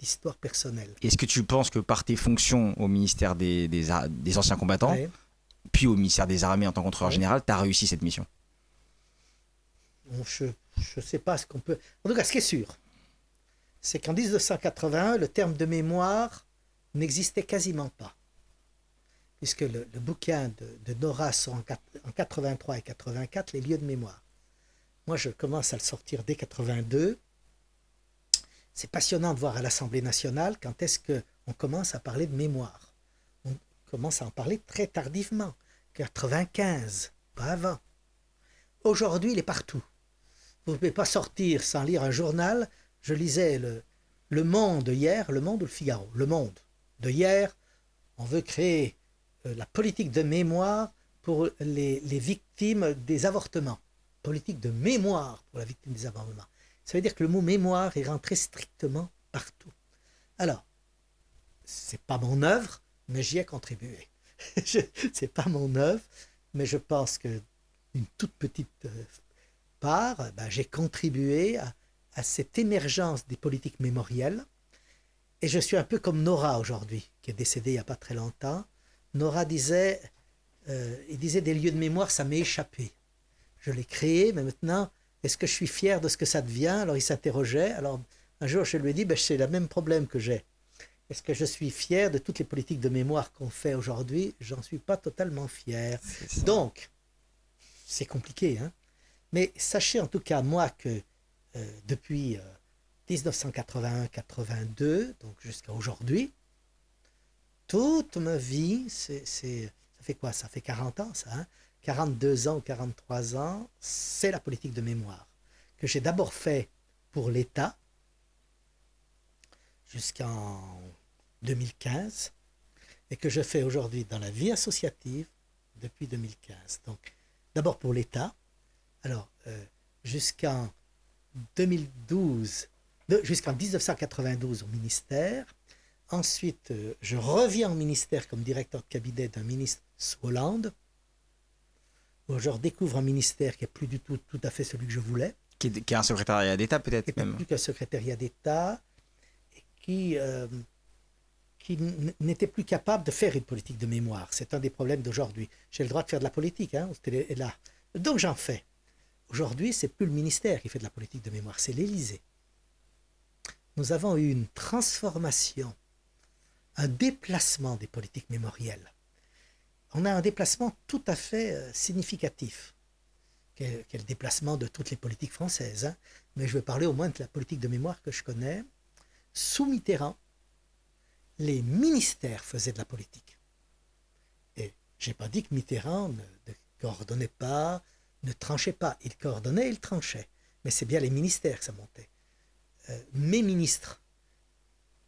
histoire personnelle. Est-ce que tu penses que par tes fonctions au ministère des anciens combattants, puis au ministère des Armées en tant qu'entraîneur général, tu as réussi cette mission? Je ne sais pas ce qu'on peut... En tout cas, ce qui est sûr, c'est qu'en 1981, le terme de mémoire n'existait quasiment pas. Puisque le bouquin de Nora sort en 83 et 84, les lieux de mémoire. Moi, je commence à le sortir dès 82. C'est passionnant de voir à l'Assemblée nationale quand est-ce qu'on commence à parler de mémoire. On commence à en parler très tardivement, 95, pas avant. Aujourd'hui, il est partout. Vous ne pouvez pas sortir sans lire un journal. Je lisais le Monde hier, Le Monde ou le Figaro. Le Monde de hier, on veut créer la politique de mémoire pour les victimes des avortements. Politique de mémoire pour la victime des avortements. Ça veut dire que le mot mémoire est rentré strictement partout. Alors, c'est pas mon œuvre, mais j'y ai contribué. C'est pas mon œuvre, mais je pense que une toute petite part, j'ai contribué à cette émergence des politiques mémorielles. Et je suis un peu comme Nora aujourd'hui, qui est décédée il n'y a pas très longtemps. Nora disait, il disait des lieux de mémoire, ça m'est échappé. Je l'ai créé, mais maintenant, est-ce que je suis fier de ce que ça devient? Alors il s'interrogeait. Alors un jour, je lui ai dit, c'est le même problème que j'ai. Est-ce que je suis fier de toutes les politiques de mémoire qu'on fait aujourd'hui? J'en suis pas totalement fier. Donc, c'est compliqué, hein? Mais sachez en tout cas, moi, que depuis 1981-82, donc jusqu'à aujourd'hui, toute ma vie, ça fait quoi? Ça fait 40 ans, ça, hein? 42 ans, 43 ans, c'est la politique de mémoire que j'ai d'abord fait pour l'État jusqu'en 2015 et que je fais aujourd'hui dans la vie associative depuis 2015. Donc, d'abord pour l'État, alors jusqu'en 2012, jusqu'en 1992 au ministère. Ensuite, je reviens au ministère comme directeur de cabinet d'un ministre sous Hollande, où je redécouvre un ministère qui n'est plus du tout à fait celui que je voulais. Qui est un secrétariat d'État peut-être même. Plus qu'un secrétariat d'État, et qui n'était plus capable de faire une politique de mémoire. C'est un des problèmes d'aujourd'hui. J'ai le droit de faire de la politique, hein, là. Donc j'en fais. Aujourd'hui, ce n'est plus le ministère qui fait de la politique de mémoire, c'est l'Élysée. Nous avons eu une transformation, un déplacement des politiques mémorielles. On a un déplacement tout à fait significatif, qui est le déplacement de toutes les politiques françaises. Hein. Mais je vais parler au moins de la politique de mémoire que je connais. Sous Mitterrand, les ministères faisaient de la politique. Et je n'ai pas dit que Mitterrand ne coordonnait pas, ne tranchait pas. Il coordonnait, il tranchait. Mais c'est bien les ministères que ça montait. Mes ministres,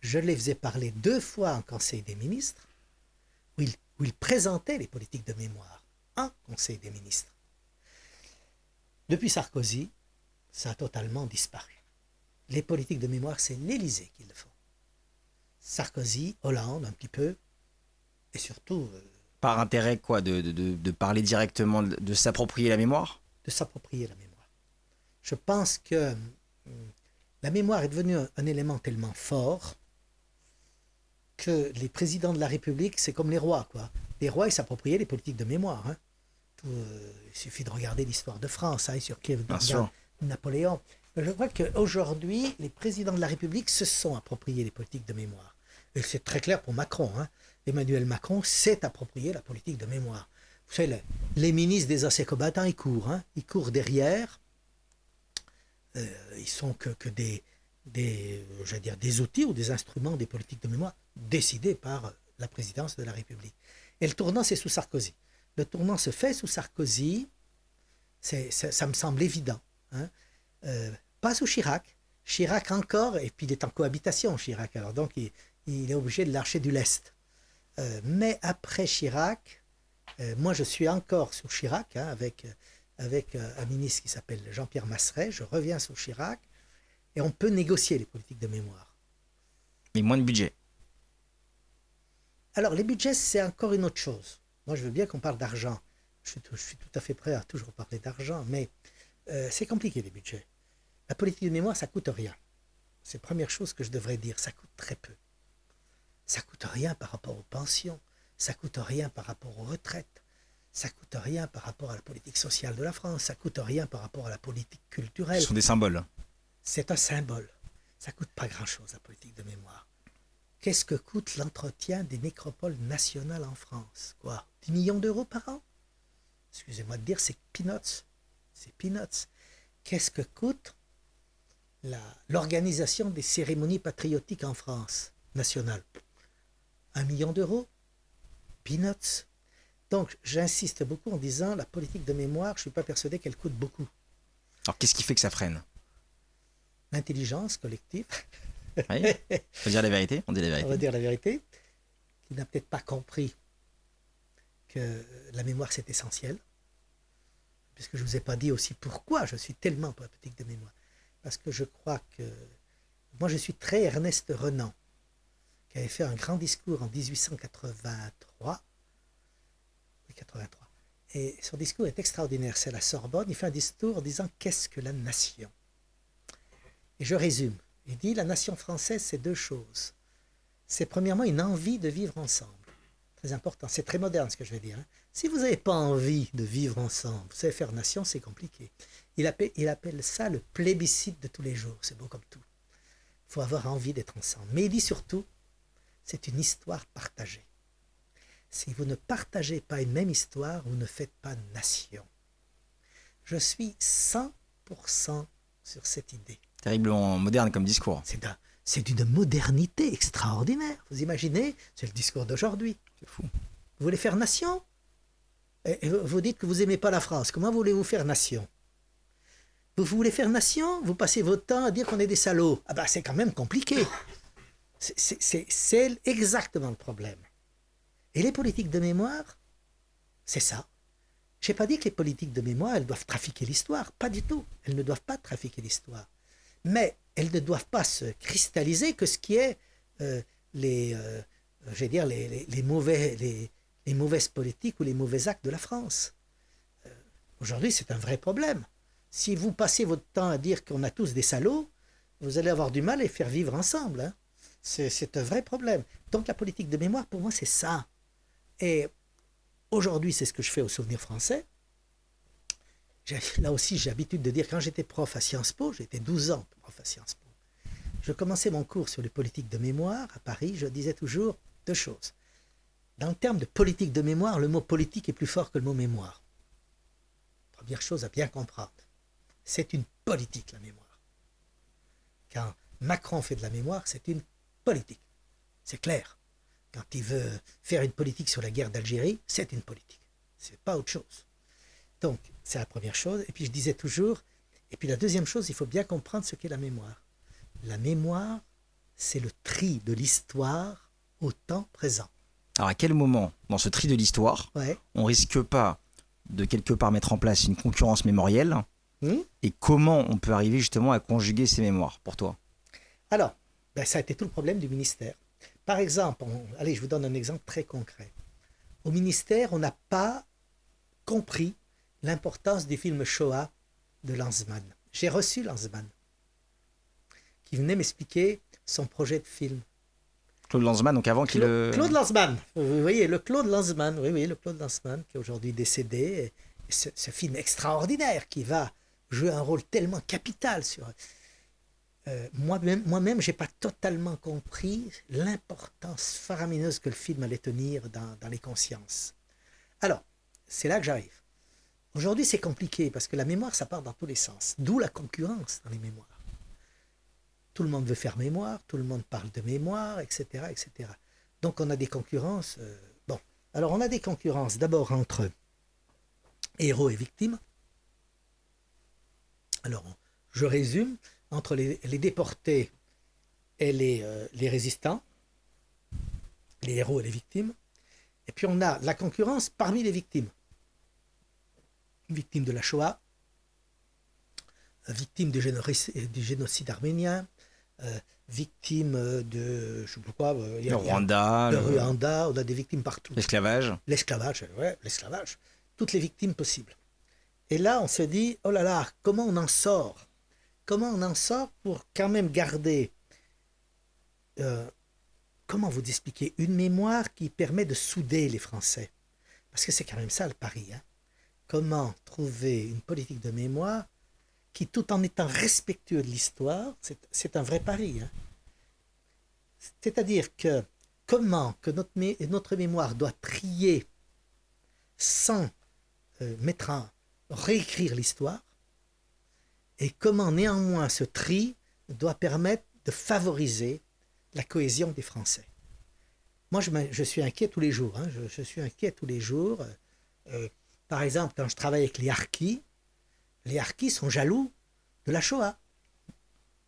je les faisais parler 2 fois en Conseil des ministres, où ils présentaient les politiques de mémoire en Conseil des ministres. Depuis Sarkozy, ça a totalement disparu. Les politiques de mémoire, c'est l'Élysée qui le font. Sarkozy, Hollande un petit peu, et surtout... Par intérêt quoi, de parler directement, de s'approprier la mémoire? De s'approprier la mémoire. Je pense que la mémoire est devenue un élément tellement fort que les présidents de la République, c'est comme les rois, quoi. Les rois, ils s'appropriaient les politiques de mémoire. Hein. Il suffit de regarder l'histoire de France, hein, sur qui Napoléon. Je crois qu'aujourd'hui, les présidents de la République se sont appropriés les politiques de mémoire. Et c'est très clair pour Macron. Hein. Emmanuel Macron s'est approprié la politique de mémoire. Vous savez, les ministres des anciens combattants, ils courent. Hein. Ils courent derrière. Ils sont que des outils ou des instruments des politiques de mémoire décidés par la présidence de la République. Et le tournant, c'est sous Sarkozy. Le tournant se fait sous Sarkozy, ça me semble évident. Hein. Pas sous Chirac. Chirac encore, et puis il est en cohabitation, Chirac, alors donc il est obligé de lâcher du lest. Mais après Chirac, moi je suis encore sous Chirac, hein, avec un ministre qui s'appelle Jean-Pierre Masseret, je reviens sous Chirac, et on peut négocier les politiques de mémoire. Mais moins de budget. Alors les budgets, c'est encore une autre chose. Moi je veux bien qu'on parle d'argent. Je suis tout à fait prêt à toujours parler d'argent, mais c'est compliqué les budgets. La politique de mémoire, ça coûte rien. C'est la première chose que je devrais dire, ça coûte très peu. Ça coûte rien par rapport aux pensions, ça coûte rien par rapport aux retraites, ça coûte rien par rapport à la politique sociale de la France, ça coûte rien par rapport à la politique culturelle. Ce sont des symboles. C'est un symbole. Ça ne coûte pas grand-chose, la politique de mémoire. Qu'est-ce que coûte l'entretien des nécropoles nationales en France? Quoi? 10 millions d'euros par an? Excusez-moi de dire, c'est peanuts. C'est peanuts. Qu'est-ce que coûte l'organisation des cérémonies patriotiques en France nationale? 1 million d'euros? Peanuts. Donc, j'insiste beaucoup en disant, la politique de mémoire, je ne suis pas persuadé qu'elle coûte beaucoup. Alors, qu'est-ce qui fait que ça freine? L'intelligence collective. Oui, faut dire la vérité, on dit la vérité. On va dire la vérité, qui n'a peut-être pas compris que la mémoire c'est essentiel, puisque je ne vous ai pas dit aussi pourquoi je suis tellement pour la politique de mémoire. Parce que je crois que, moi je suis très Ernest Renan, qui avait fait un grand discours en 1883, oui, 83, et son discours est extraordinaire, c'est à la Sorbonne, il fait un discours en disant « Qu'est-ce que la nation ?» Et je résume. Il dit la nation française, c'est deux choses. C'est premièrement une envie de vivre ensemble. Très important. C'est très moderne ce que je vais dire. Hein. Si vous n'avez pas envie de vivre ensemble, vous savez faire nation, c'est compliqué. Il appelle ça le plébiscite de tous les jours. C'est beau comme tout. Il faut avoir envie d'être ensemble. Mais il dit surtout, c'est une histoire partagée. Si vous ne partagez pas une même histoire, vous ne faites pas nation. Je suis 100% sur cette idée. Terriblement moderne comme discours. C'est d'une modernité extraordinaire. Vous imaginez, c'est le discours d'aujourd'hui. C'est fou. Vous voulez faire nation? Et vous dites que vous n'aimez pas la France. Comment voulez-vous faire nation? Vous voulez faire nation? Vous passez votre temps à dire qu'on est des salauds. Ah ben c'est quand même compliqué. C'est exactement le problème. Et les politiques de mémoire, c'est ça. Je n'ai pas dit que les politiques de mémoire, elles doivent trafiquer l'histoire. Pas du tout. Elles ne doivent pas trafiquer l'histoire. Mais elles ne doivent pas se cristalliser que ce qui est les mauvaises politiques ou les mauvais actes de la France. Aujourd'hui, c'est un vrai problème. Si vous passez votre temps à dire qu'on a tous des salauds, vous allez avoir du mal à les faire vivre ensemble. Hein. C'est un vrai problème. Donc la politique de mémoire, pour moi, c'est ça. Et aujourd'hui, c'est ce que je fais au Souvenir français. Là aussi, j'ai l'habitude de dire, quand j'étais prof à Sciences Po, j'étais 12 ans prof à Sciences Po, je commençais mon cours sur les politiques de mémoire à Paris, je disais toujours deux choses. Dans le terme de politique de mémoire, le mot politique est plus fort que le mot mémoire. Première chose à bien comprendre, c'est une politique, la mémoire. Quand Macron fait de la mémoire, c'est une politique. C'est clair. Quand il veut faire une politique sur la guerre d'Algérie, c'est une politique. C'est pas autre chose. Donc, c'est la première chose. Et puis, je disais toujours, et puis la deuxième chose, il faut bien comprendre ce qu'est la mémoire. La mémoire, c'est le tri de l'histoire au temps présent. Alors, à quel moment, dans ce tri de l'histoire, on risque pas de quelque part mettre en place une concurrence mémorielle et comment on peut arriver justement à conjuguer ces mémoires, pour toi? Alors, ça a été tout le problème du ministère. Par exemple, allez, je vous donne un exemple très concret. Au ministère, on n'a pas compris l'importance du film Shoah de Lanzmann. J'ai reçu Lanzmann, qui venait m'expliquer son projet de film. Claude Lanzmann, donc avant qu'il... Claude Lanzmann, vous voyez, le Claude Lanzmann, oui, le Claude Lanzmann, qui est aujourd'hui décédé. Et ce film extraordinaire qui va jouer un rôle tellement capital sur... Moi-même, je n'ai pas totalement compris l'importance faramineuse que le film allait tenir dans les consciences. Alors, c'est là que j'arrive. Aujourd'hui, c'est compliqué parce que la mémoire, ça part dans tous les sens. D'où la concurrence dans les mémoires. Tout le monde veut faire mémoire, tout le monde parle de mémoire, etc. etc. Donc, on a des concurrences. Alors on a des concurrences d'abord entre héros et victimes. Alors, je résume, entre les déportés et les résistants, les héros et les victimes. Et puis on a la concurrence parmi les victimes. Victimes de la Shoah, victimes du génocide arménien, victimes de, je sais pas quoi, le Rwanda, on a des victimes partout. L'esclavage, l'esclavage, toutes les victimes possibles. Et là, on se dit, oh là là, comment on en sort? Comment on en sort pour quand même garder, comment vous expliquer, une mémoire qui permet de souder les Français? Parce que c'est quand même ça le pari. Hein? Comment trouver une politique de mémoire qui, tout en étant respectueux de l'histoire, c'est un vrai pari. Hein. C'est-à-dire que comment que notre mémoire doit trier sans réécrire l'histoire, et comment néanmoins ce tri doit permettre de favoriser la cohésion des Français. Moi, je suis inquiet tous les jours. Hein. Je suis inquiet tous les jours. Par exemple, quand je travaille avec les Harkis sont jaloux de la Shoah.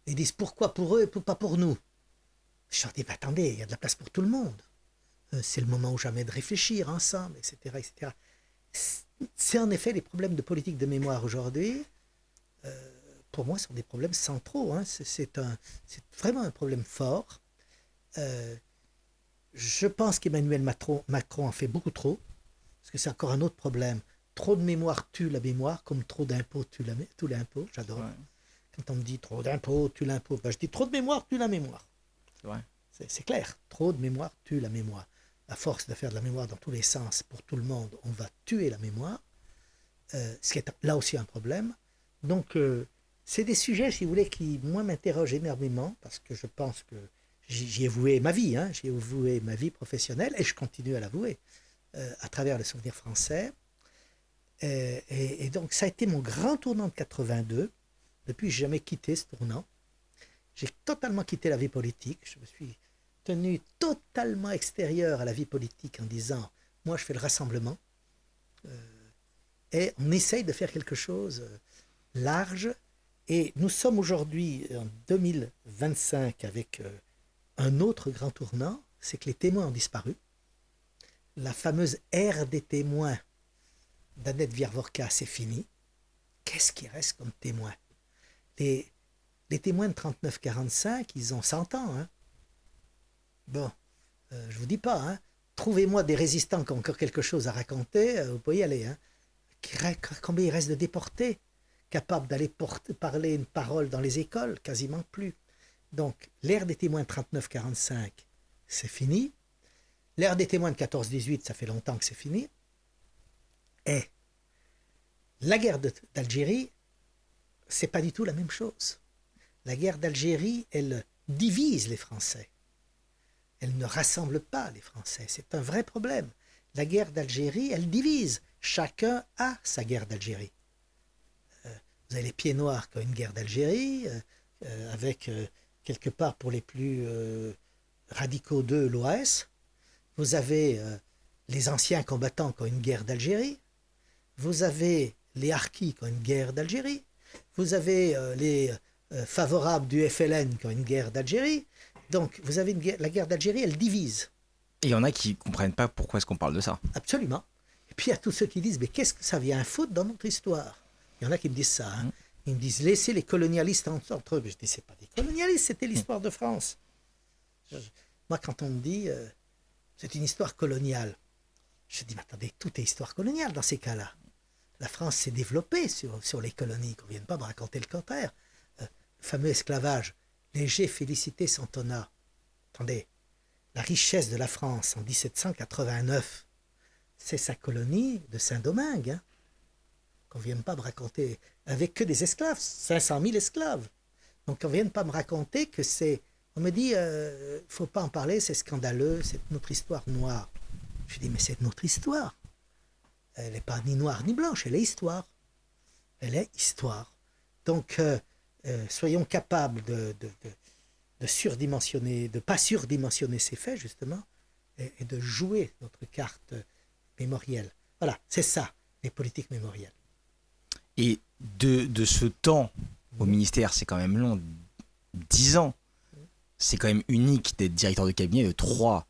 Ils disent pourquoi pour eux et pas pour nous. Je leur dis, attendez, il y a de la place pour tout le monde. C'est le moment ou jamais de réfléchir ensemble, etc. etc. C'est en effet les problèmes de politique de mémoire aujourd'hui, pour moi, sont des problèmes centraux. Hein. C'est vraiment un problème fort. Je pense qu'Emmanuel Macron en fait beaucoup trop, parce que c'est encore un autre problème. Trop de mémoire tue la mémoire, comme trop d'impôts tue l'impôt. J'adore. Ouais. Quand on me dit trop d'impôts tue l'impôt, ben je dis trop de mémoire tue la mémoire. C'est vrai. C'est clair. Trop de mémoire tue la mémoire. À force de faire de la mémoire dans tous les sens pour tout le monde, on va tuer la mémoire, ce qui est là aussi un problème. Donc, c'est des sujets, si vous voulez, qui, moi, m'interrogent énormément, parce que je pense que j'y ai voué ma vie, hein, j'y ai voué ma vie professionnelle, et je continue à la vouer à travers le souvenir français. Et donc, ça a été mon grand tournant de 82. Depuis, je n'ai jamais quitté ce tournant. J'ai totalement quitté la vie politique. Je me suis tenu totalement extérieur à la vie politique en disant, moi, je fais le rassemblement. Et on essaye de faire quelque chose large. Et nous sommes aujourd'hui en 2025 avec un autre grand tournant, c'est que les témoins ont disparu. La fameuse ère des témoins d'Annette Viorvorka, c'est fini. Qu'est-ce qui reste comme témoin? Les témoins de 39-45, ils ont 100 ans. Hein. Bon, je vous dis pas, hein. Trouvez-moi des résistants qui ont encore quelque chose à raconter, vous pouvez y aller. Hein. Combien il reste de déportés capables d'aller parler une parole dans les écoles? Quasiment plus. Donc, l'ère des témoins de 39-45, c'est fini. L'ère des témoins de 14-18, ça fait longtemps que c'est fini. Et la guerre d'Algérie, c'est pas du tout la même chose. La guerre d'Algérie, elle divise les Français. Elle ne rassemble pas les Français. C'est un vrai problème. La guerre d'Algérie, elle divise. Chacun a sa guerre d'Algérie. Vous avez les Pieds Noirs qui ont une guerre d'Algérie, avec quelque part pour les plus radicaux d'eux, l'OAS. Vous avez les anciens combattants qui ont une guerre d'Algérie. Vous avez les Harkis qui ont une guerre d'Algérie. Vous avez les favorables du FLN qui ont une guerre d'Algérie. Donc, vous avez la guerre d'Algérie, elle divise. Et il y en a qui ne comprennent pas pourquoi est-ce qu'on parle de ça. Absolument. Et puis, il y a tous ceux qui disent, mais qu'est-ce que ça vient foutre dans notre histoire? Il y en a qui me disent ça. Hein. Ils me disent, laissez les colonialistes entre eux. Je dis, c'est pas des colonialistes, c'était l'histoire de France. Moi, quand on me dit, c'est une histoire coloniale, je dis, mais attendez, tout est histoire coloniale dans ces cas-là. La France s'est développée sur les colonies, qu'on ne vienne pas me raconter le contraire. Le fameux esclavage, Léger, Félicité, Santona. Attendez, la richesse de la France en 1789, c'est sa colonie de Saint-Domingue. Hein, qu'on ne vienne pas me raconter, avec que des esclaves, 500 000 esclaves. Donc qu'on ne vienne pas me raconter que c'est... On me dit, il ne faut pas en parler, c'est scandaleux, c'est notre histoire noire. Je dis, mais c'est notre histoire. Elle n'est pas ni noire ni blanche, elle est histoire. Elle est histoire. Donc, soyons capables de surdimensionner, de ne pas surdimensionner ces faits, justement, et de jouer notre carte mémorielle. Voilà, c'est ça, les politiques mémorielles. Et de ce temps au ministère, c'est quand même long, 10 ans. C'est quand même unique d'être directeur de cabinet de 3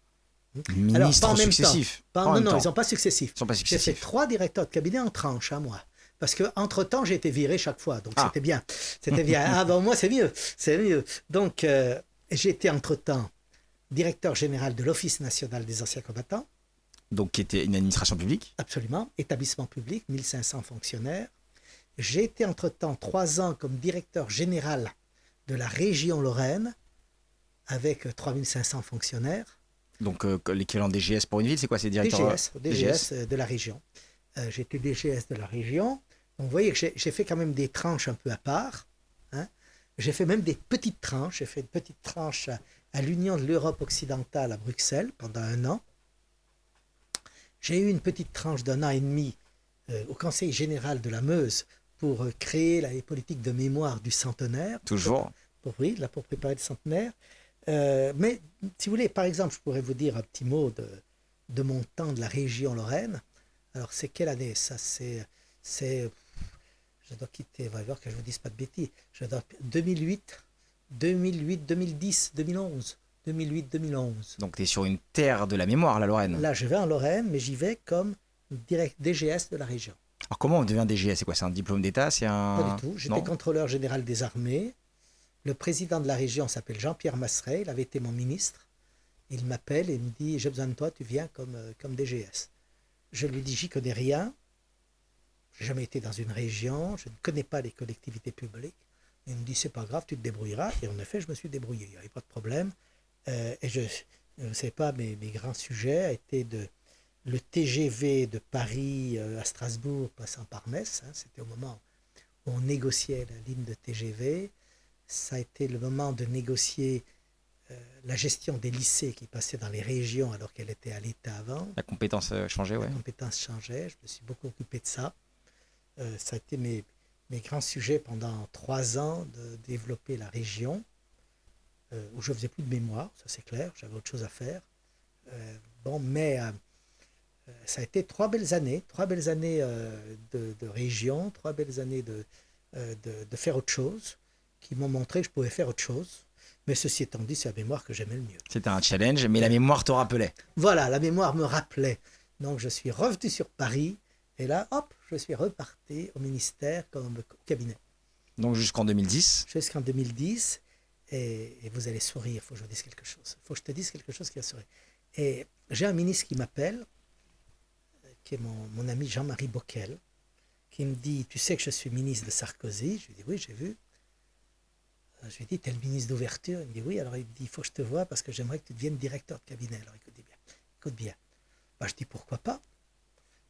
ministres alors, successifs. Non, ils ne sont pas successifs. J'ai fait 3 directeurs de cabinet en tranche à moi. Parce qu'entre-temps, j'ai été viré chaque fois. Donc, c'était bien. C'était bien. Ah, bon, moi, c'est mieux. C'est mieux. Donc, j'ai été entre-temps directeur général de l'Office national des anciens combattants. Donc, qui était une administration publique? Absolument. Établissement public, 1500 fonctionnaires. J'ai été entre-temps 3 ans comme directeur général de la région Lorraine, avec 3500 fonctionnaires. Donc, l'équivalent DGS pour une ville, c'est quoi? C'est directeur DGS de la région. J'étais DGS de la région. Donc vous voyez que j'ai fait quand même des tranches un peu à part. Hein. J'ai fait même des petites tranches. J'ai fait une petite tranche à l'Union de l'Europe occidentale à Bruxelles pendant 1 an. J'ai eu une petite tranche d'1 an et demi au Conseil général de la Meuse pour créer les politiques de mémoire du centenaire. Toujours. Oui, là pour préparer le centenaire. Mais si vous voulez, par exemple, je pourrais vous dire un petit mot de mon temps de la région Lorraine. Alors c'est quelle année ça? Je dois quitter, on va voir que je ne vous dise pas de bêtises. Je dois 2008, 2010, 2011. 2008, 2011. Donc tu es sur une terre de la mémoire, la Lorraine. Là, je vais en Lorraine, mais j'y vais comme direct DGS de la région. Alors comment on devient DGS? C'est quoi? C'est un diplôme d'État? Pas du tout. J'étais contrôleur général des armées. Le président de la région s'appelle Jean-Pierre Masseret. Il avait été mon ministre. Il m'appelle et me dit, j'ai besoin de toi, tu viens comme DGS. Je lui dis, j'y connais rien. Je n'ai jamais été dans une région. Je ne connais pas les collectivités publiques. Il me dit, c'est pas grave, tu te débrouilleras. Et en effet, je me suis débrouillé. Il n'y avait pas de problème. Et je ne sais pas, mes grands sujets étaient le TGV de Paris à Strasbourg passant par Metz. Hein, c'était au moment où on négociait la ligne de TGV. Ça a été le moment de négocier la gestion des lycées qui passaient dans les régions alors qu'elle était à l'État avant. La compétence changeait, ouais. La compétence changeait. Je me suis beaucoup occupé de ça. Ça a été mes grands sujets pendant 3 ans de développer la région. Où je ne faisais plus de mémoire, ça c'est clair, j'avais autre chose à faire. Mais ça a été 3 belles années de région, 3 belles années de faire autre chose, qui m'ont montré que je pouvais faire autre chose. Mais ceci étant dit, c'est la mémoire que j'aimais le mieux. C'était un challenge, mais la mémoire te rappelait. Voilà, la mémoire me rappelait. Donc je suis revenu sur Paris, et là, hop, je suis reparti au ministère comme au cabinet. Donc jusqu'en 2010. Jusqu'en 2010. Et vous allez sourire, il faut que je vous dise quelque chose. Il faut que je te dise quelque chose qui va sourire. Et j'ai un ministre qui m'appelle, qui est mon ami Jean-Marie Bockel, qui me dit, tu sais que je suis ministre de Sarkozy? Je lui dis, oui, j'ai vu. Je lui dis, tu es le ministre d'ouverture? Il me dit, oui. Alors il me dit, il faut que je te voie parce que j'aimerais que tu deviennes directeur de cabinet. Alors écoute bien. Je dis, pourquoi pas?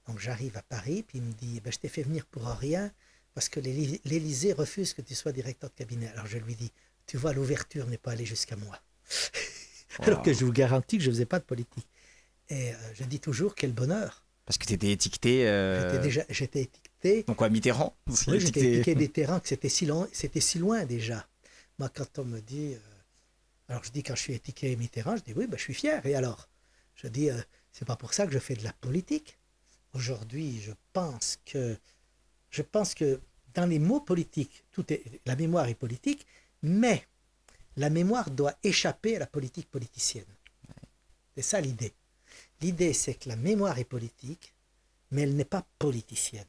Donc j'arrive à Paris, puis il me dit, je t'ai fait venir pour rien parce que l'Élysée refuse que tu sois directeur de cabinet. Alors je lui dis, tu vois, l'ouverture n'est pas allée jusqu'à moi. Alors que je vous garantis que je ne faisais pas de politique. Et je dis toujours, quel bonheur. Parce que tu étais étiqueté... J'étais étiqueté. Donc quoi, Mitterrand? Oui, j'étais étiqueté Mitterrand, que c'était si loin déjà. Moi, quand on me dit... alors je dis, quand je suis étiqueté Mitterrand, je dis, oui, je suis fier. Et alors? Je dis, c'est pas pour ça que je fais de la politique. Aujourd'hui, je pense que dans les mots politiques, la mémoire est politique, mais la mémoire doit échapper à la politique politicienne. C'est ça l'idée. L'idée, c'est que la mémoire est politique, mais elle n'est pas politicienne.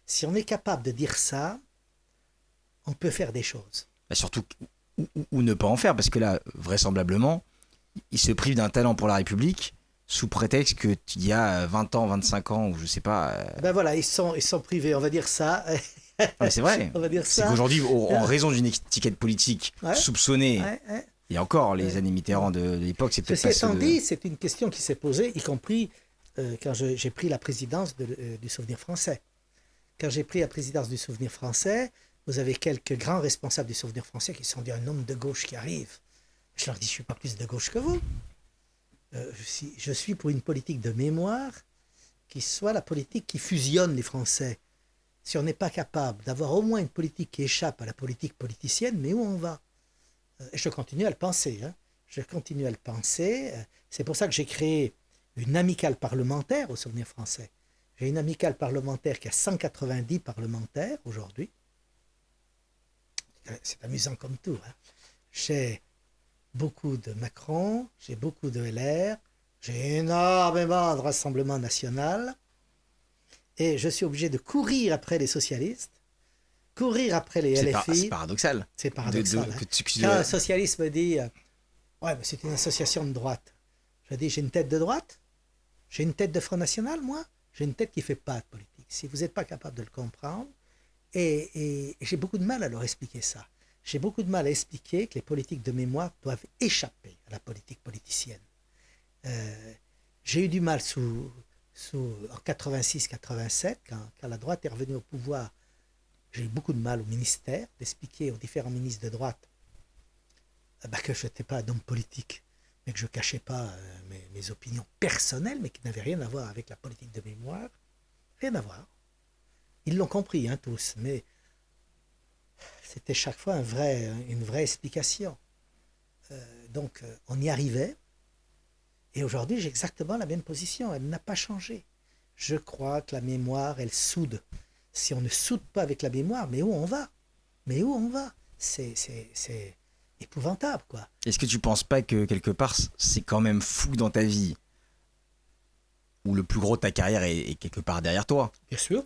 Si on est capable de dire ça, on peut faire des choses. Surtout, ou ne pas en faire, parce que là, vraisemblablement, il se prive d'un talent pour la République sous prétexte qu'il y a 20 ans, 25 ans, ou je sais pas... voilà, ils sont privés, on va dire ça. C'est vrai. On va dire ça. C'est qu'aujourd'hui, en raison d'une étiquette politique soupçonnée, et encore les années Mitterrand de l'époque, c'est peut-être pas... Ceci étant dit, c'est une question qui s'est posée, y compris quand j'ai pris la présidence du Souvenir français. Quand j'ai pris la présidence du Souvenir français, vous avez quelques grands responsables du Souvenir français qui se sont dit un homme de gauche qui arrive. Je leur dis, je ne suis pas plus de gauche que vous. Je suis pour une politique de mémoire qui soit la politique qui fusionne les Français. Si on n'est pas capable d'avoir au moins une politique qui échappe à la politique politicienne, mais où on va? Je continue à le penser. Je continue à le penser. C'est pour ça que j'ai créé une amicale parlementaire au Souvenir français. J'ai une amicale parlementaire qui a 190 parlementaires aujourd'hui. C'est amusant comme tout. J'ai beaucoup de Macron, j'ai beaucoup de LR, j'ai énormément de Rassemblement national. Et je suis obligé de courir après les socialistes, courir après les LFI. C'est paradoxal. C'est paradoxal. Quand un socialiste me dit ouais, mais c'est une association de droite. Je dis, j'ai une tête de droite? J'ai une tête de Front National, moi? J'ai une tête qui ne fait pas de politique. Si vous n'êtes pas capable de le comprendre, et j'ai beaucoup de mal à leur expliquer ça. J'ai beaucoup de mal à expliquer que les politiques de mémoire doivent échapper à la politique politicienne. J'ai eu du mal en 86-87, quand la droite est revenue au pouvoir j'ai eu beaucoup de mal au ministère d'expliquer aux différents ministres de droite que je n'étais pas un homme politique, mais que je ne cachais pas mes opinions personnelles, mais qui n'avaient rien à voir avec la politique de mémoire. Rien à voir. Ils l'ont compris, hein, tous, mais c'était chaque fois une vraie explication. Donc, on y arrivait. Et aujourd'hui, j'ai exactement la même position. Elle n'a pas changé. Je crois que la mémoire, elle soude. Si on ne soude pas avec la mémoire, mais où on va? Mais où on va? C'est épouvantable, quoi. Est-ce que tu penses pas que quelque part, c'est quand même fou dans ta vie, où le plus gros de ta carrière est quelque part derrière toi? Bien sûr,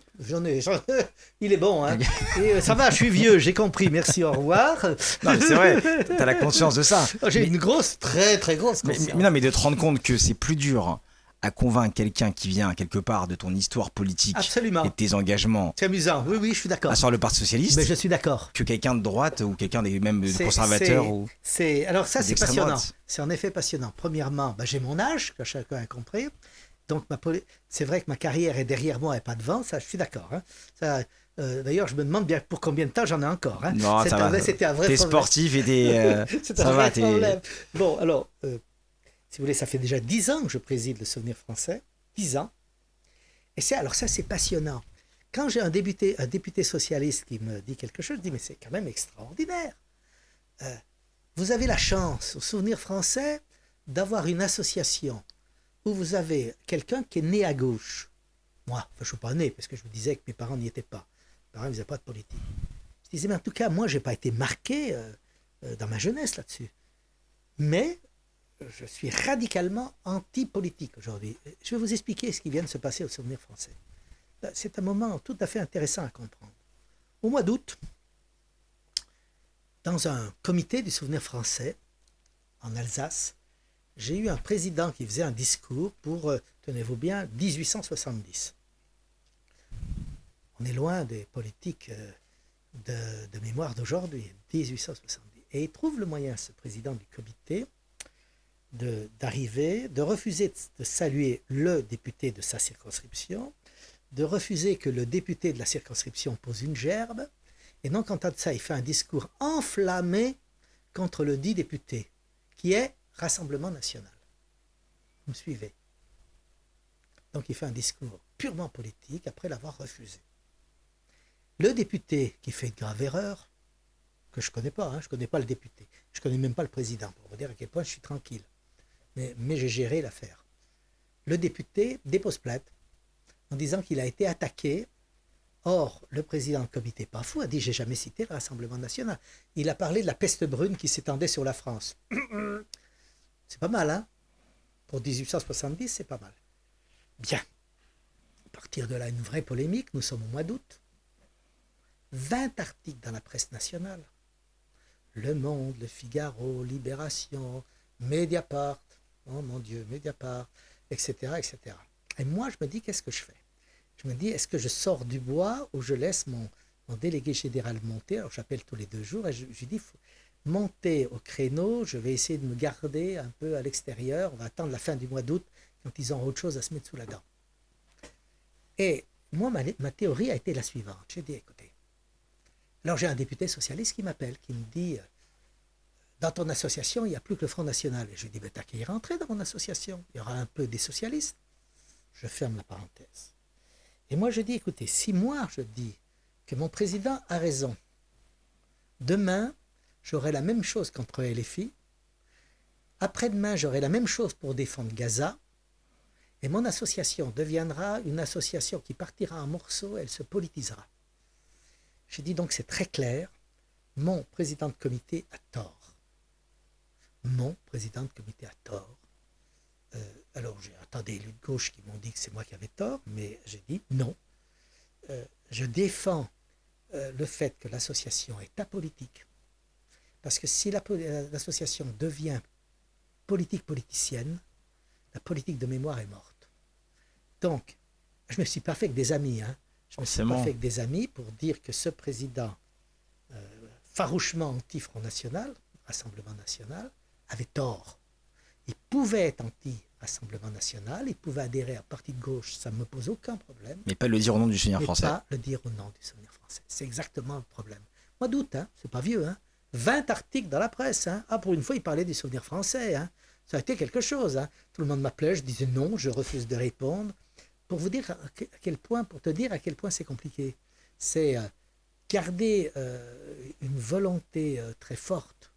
il est bon, hein. Et ça va, je suis vieux, j'ai compris, merci, au revoir. Non, mais c'est vrai, t'as la conscience de ça. J'ai une grosse, très très grosse conscience. Mais non, mais de te rendre compte que c'est plus dur à convaincre quelqu'un qui vient quelque part de ton histoire politique. Absolument. Et de tes engagements. C'est amusant, oui, je suis d'accord. Sur le Parti socialiste. Mais je suis d'accord. Que quelqu'un de droite ou quelqu'un même de conservateur. Alors ça, c'est passionnant. C'est en effet passionnant. Premièrement, j'ai mon âge, que chacun a compris. Donc, c'est vrai que ma carrière est derrière moi et pas devant, ça, je suis d'accord. Hein. D'ailleurs, je me demande bien pour combien de temps j'en ai encore. Hein. Non, ça va. C'était un vrai t'es problème. Sportif et t'es... c'est un vrai problème. Bon, alors, si vous voulez, ça fait déjà 10 ans que je préside le Souvenir français. 10 ans. Et alors ça, c'est passionnant. Quand j'ai un député socialiste qui me dit quelque chose, je dis, mais c'est quand même extraordinaire. Vous avez la chance, au Souvenir français, d'avoir une association où vous avez quelqu'un qui est né à gauche. Moi, je ne suis pas né, parce que je vous disais que mes parents n'y étaient pas. Mes parents ne faisaient pas de politique. Je disais, mais en tout cas, moi, je n'ai pas été marqué dans ma jeunesse là-dessus. Mais je suis radicalement anti-politique aujourd'hui. Je vais vous expliquer ce qui vient de se passer au Souvenir français. C'est un moment tout à fait intéressant à comprendre. Au mois d'août, dans un comité du Souvenir français, en Alsace, j'ai eu un président qui faisait un discours pour, tenez-vous bien, 1870. On est loin des politiques de mémoire d'aujourd'hui, 1870. Et il trouve le moyen, ce président du comité, d'arriver, de refuser de saluer le député de sa circonscription, de refuser que le député de la circonscription pose une gerbe, et non content de ça, il fait un discours enflammé contre le dit député, qui est Rassemblement national. Vous me suivez? Donc il fait un discours purement politique après l'avoir refusé. Le député qui fait une grave erreur, que je ne connais pas, je ne connais pas le député, je ne connais même pas le président, pour vous dire à quel point je suis tranquille. Mais j'ai géré l'affaire. Le député dépose plainte en disant qu'il a été attaqué. Or, le président du comité, pas fou, a dit « j'ai jamais cité le Rassemblement national ». Il a parlé de la peste brune qui s'étendait sur la France. C'est pas mal, hein? Pour 1870, c'est pas mal. Bien. À partir de là, une vraie polémique. Nous sommes au mois d'août. 20 articles dans la presse nationale. Le Monde, Le Figaro, Libération, Mediapart, oh mon Dieu, Mediapart, etc., etc. Et moi, je me dis, qu'est-ce que je fais? Je me dis, est-ce que je sors du bois ou je laisse mon délégué général monter? Alors, j'appelle tous les 2 jours et je lui dis, il faut monter au créneau, je vais essayer de me garder un peu à l'extérieur, on va attendre la fin du mois d'août quand ils auront autre chose à se mettre sous la dent. Et moi, ma théorie a été la suivante. J'ai dit, écoutez, alors j'ai un député socialiste qui m'appelle, qui me dit, dans ton association, il n'y a plus que le Front National. Et je lui dis, t'as qu'à y rentrer dans mon association, il y aura un peu des socialistes. Je ferme la parenthèse. Et moi, je dis, écoutez, si moi, je dis que mon président a raison, demain, j'aurai la même chose contre LFI, après-demain, j'aurai la même chose pour défendre Gaza, et mon association deviendra une association qui partira en morceaux, elle se politisera. J'ai dit donc, c'est très clair, mon président de comité a tort. Mon président de comité a tort. Alors, j'ai entendu des élus de gauche qui m'ont dit que c'est moi qui avais tort, mais j'ai dit non. Je défends le fait que l'association est apolitique. Parce que si l'association devient politicienne, la politique de mémoire est morte. Donc, je ne me suis pas fait avec des amis. Je me suis pas fait avec des amis pour dire que ce président farouchement anti-Front National, Rassemblement National, avait tort. Il pouvait être Rassemblement national, il pouvait adhérer à un parti de gauche, ça ne me pose aucun problème. Mais pas le dire au nom du Souvenir Mais français. pas le dire au nom du Souvenir français. C'est exactement le problème. Mois d'août, hein, c'est pas vieux, hein, 20 articles dans la presse. Hein. Ah, pour une fois, il parlait du Souvenir français. Hein. Ça a été quelque chose. Hein. Tout le monde m'appelait, je disais non, je refuse de répondre. Pour vous dire à quel point, pour te dire à quel point c'est compliqué. C'est garder une volonté très forte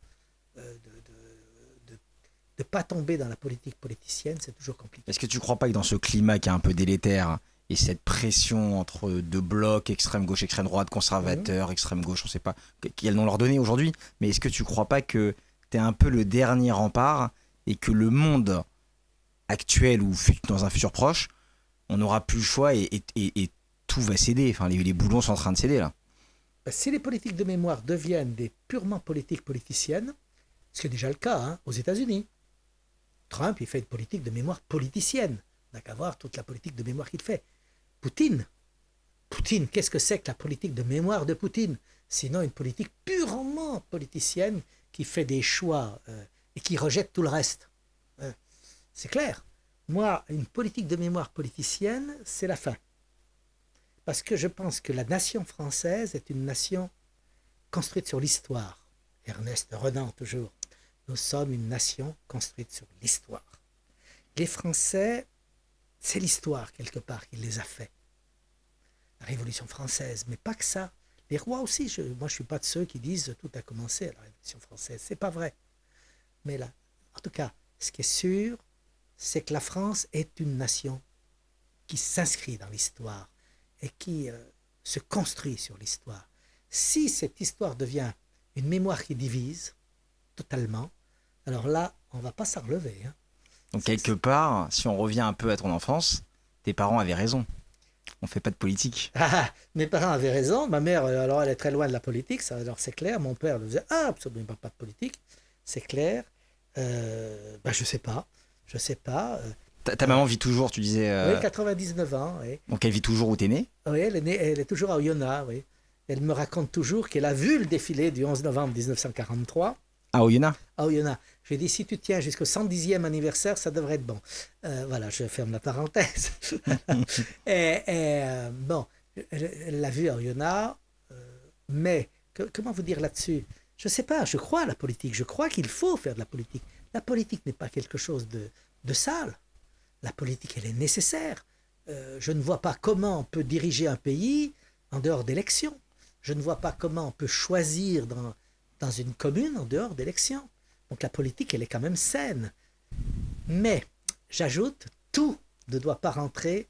de ne pas tomber dans la politique politicienne, c'est toujours compliqué. Est-ce que tu crois pas que dans ce climat qui est un peu délétère et cette pression entre deux blocs, extrême gauche, extrême droite, conservateurs, extrême gauche, on ne sait pas quel nom leur donner aujourd'hui, mais est-ce que tu crois pas que tu es un peu le dernier rempart et que le monde actuel ou dans un futur proche, on n'aura plus le choix et tout va céder, enfin les boulons sont en train de céder là. Si les politiques de mémoire deviennent des purement politiques politiciennes, ce qui est déjà le cas hein, aux États-Unis, Trump, il fait une politique de mémoire politicienne. On n'a qu'à voir toute la politique de mémoire qu'il fait. Poutine, qu'est-ce que c'est que la politique de mémoire de Poutine? Sinon une politique purement politicienne qui fait des choix et qui rejette tout le reste. C'est clair. Moi, une politique de mémoire politicienne, c'est la fin. Parce que je pense que la nation française est une nation construite sur l'histoire. Ernest Renan, toujours. Nous sommes une nation construite sur l'histoire. Les Français, c'est l'histoire, quelque part, qui les a faits. La Révolution française, mais pas que ça. Les rois aussi, moi je ne suis pas de ceux qui disent tout a commencé à la Révolution française. C'est pas vrai. Mais là, en tout cas, ce qui est sûr, c'est que la France est une nation qui s'inscrit dans l'histoire et qui se construit sur l'histoire. Si cette histoire devient une mémoire qui divise totalement, alors là, on ne va pas s'en relever. Hein. Donc quelque part, si on revient un peu à ton enfance, tes parents avaient raison. On ne fait pas de politique. Ah, mes parents avaient raison. Ma mère, alors elle est très loin de la politique, ça, alors c'est clair. Mon père disait absolument pas de politique, c'est clair. Je sais pas. Ta maman vit toujours, tu disais. Oui, 99 ans. Oui. Donc elle vit toujours où t'es né? Oui, elle est toujours à Oyonnax. Oui. Elle me raconte toujours qu'elle a vu le défilé du 11 novembre 1943. À Oyonnax? À Oyonnax. Je lui ai dit, si tu tiens jusqu'au 110e anniversaire, ça devrait être bon. Voilà, je ferme la parenthèse. Bon, elle l'a vu à Oyonnax, mais comment vous dire là-dessus? Je ne sais pas, je crois à la politique, je crois qu'il faut faire de la politique. La politique n'est pas quelque chose de sale. La politique, elle est nécessaire. Je ne vois pas comment on peut diriger un pays en dehors d'élections. Je ne vois pas comment on peut choisir dans une commune en dehors d'élections. Donc la politique, elle est quand même saine. Mais, j'ajoute, tout ne doit pas rentrer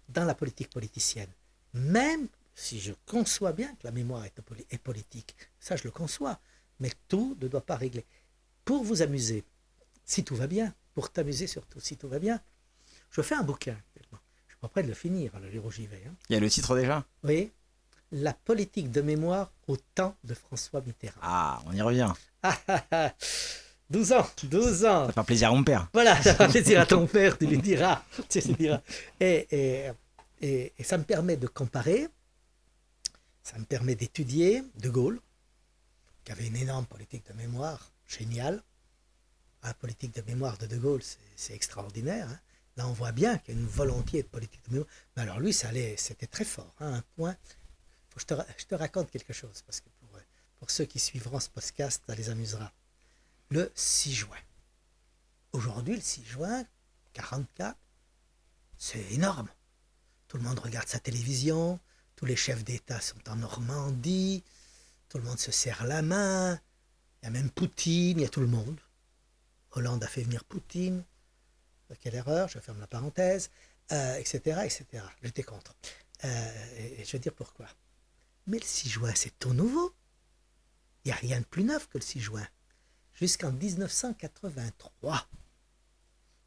dans la politique politicienne. Même si je conçois bien que la mémoire est politique, ça je le conçois, mais tout ne doit pas régler. Pour vous amuser, si tout va bien, pour t'amuser surtout, si tout va bien, je fais un bouquin. Je suis pas prêt de le finir, le jour où j'y vais. Hein. Il y a le titre déjà? Oui, la politique de mémoire au temps de François Mitterrand. Ah, on y revient. 12 ans. Ça fait plaisir à mon père. Voilà, ça fait plaisir à ton père, tu lui diras. Et ça me permet de comparer, ça me permet d'étudier De Gaulle, qui avait une énorme politique de mémoire, géniale. La politique de mémoire de Gaulle, c'est extraordinaire. Hein. Là, on voit bien qu'il y a une volonté de politique de mémoire. Mais alors lui, c'était très fort, hein, un point. Faut que je te raconte quelque chose, parce que pour ceux qui suivront ce podcast, ça les amusera. Le 6 juin. Aujourd'hui, le 6 juin, 44, c'est énorme. Tout le monde regarde sa télévision, tous les chefs d'État sont en Normandie, tout le monde se serre la main, il y a même Poutine, il y a tout le monde. Hollande a fait venir Poutine, quelle erreur, je ferme la parenthèse, etc., etc. J'étais contre. Et je vais dire pourquoi. Mais le 6 juin, c'est tout nouveau. Il n'y a rien de plus neuf que le 6 juin. Jusqu'en 1983,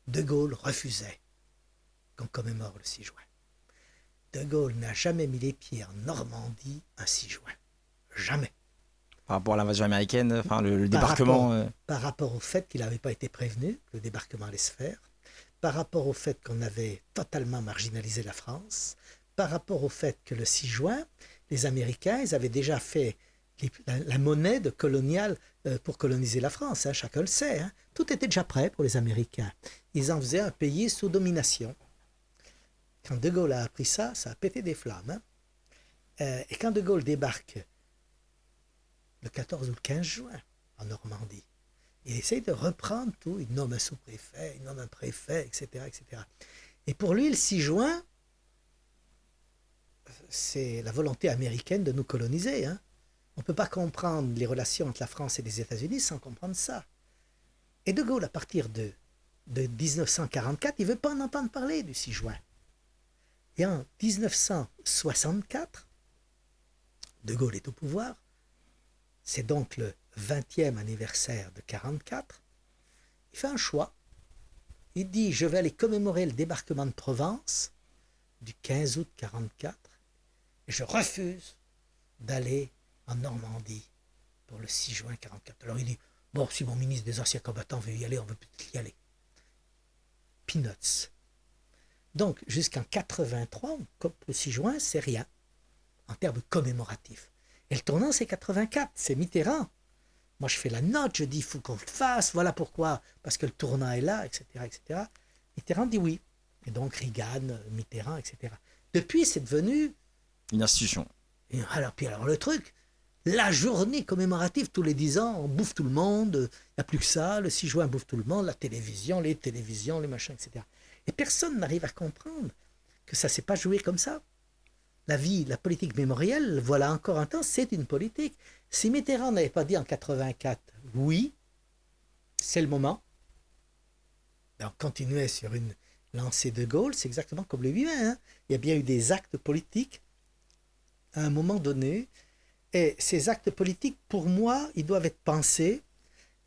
De Gaulle refusait qu'on commémore le 6 juin. De Gaulle n'a jamais mis les pieds en Normandie un 6 juin. Jamais. Par rapport à l'invasion américaine, enfin le débarquement. Par rapport au fait qu'il n'avait pas été prévenu, que le débarquement allait se faire, par rapport au fait qu'on avait totalement marginalisé la France, par rapport au fait que le 6 juin, les Américains, ils avaient déjà fait la monnaie coloniale pour coloniser la France, hein, chacun le sait. Hein. Tout était déjà prêt pour les Américains. Ils en faisaient un pays sous domination. Quand De Gaulle a appris ça, ça a pété des flammes. Hein. Et quand De Gaulle débarque le 14 ou le 15 juin en Normandie, il essaye de reprendre tout. Il nomme un sous-préfet, il nomme un préfet, etc., etc. Et pour lui, le 6 juin, c'est la volonté américaine de nous coloniser. Hein. On ne peut pas comprendre les relations entre la France et les États-Unis sans comprendre ça. Et De Gaulle, à partir de 1944, il ne veut pas en entendre parler du 6 juin. Et en 1964, De Gaulle est au pouvoir. C'est donc le 20e anniversaire de 1944. Il fait un choix. Il dit, je vais aller commémorer le débarquement de Provence du 15 août 1944 et je refuse d'aller en Normandie pour le 6 juin 1944. Alors il dit, bon, si mon ministre des Anciens Combattants veut y aller, on veut peut-être y aller. Peanuts. Donc, jusqu'en 1983, le 6 juin, c'est rien, en termes commémoratifs. Et le tournant, c'est 1984, c'est Mitterrand. Moi, je fais la note, je dis, il faut qu'on le fasse, voilà pourquoi, parce que le tournant est là, etc., etc. Mitterrand dit oui. Et donc, Reagan, Mitterrand, etc. Depuis, c'est devenu... une institution. Alors le truc, la journée commémorative, tous les 10 ans, on bouffe tout le monde, il n'y a plus que ça, le 6 juin, on bouffe tout le monde, la télévision, les machins, etc. Et personne n'arrive à comprendre que ça ne s'est pas joué comme ça. La vie, la politique mémorielle, voilà encore un temps, c'est une politique. Si Mitterrand n'avait pas dit en 84, oui, c'est le moment, ben on continuait sur une lancée de Gaulle, c'est exactement comme le 8 mai. Hein. Il y a bien eu des actes politiques à un moment donné, et ces actes politiques, pour moi, ils doivent être pensés,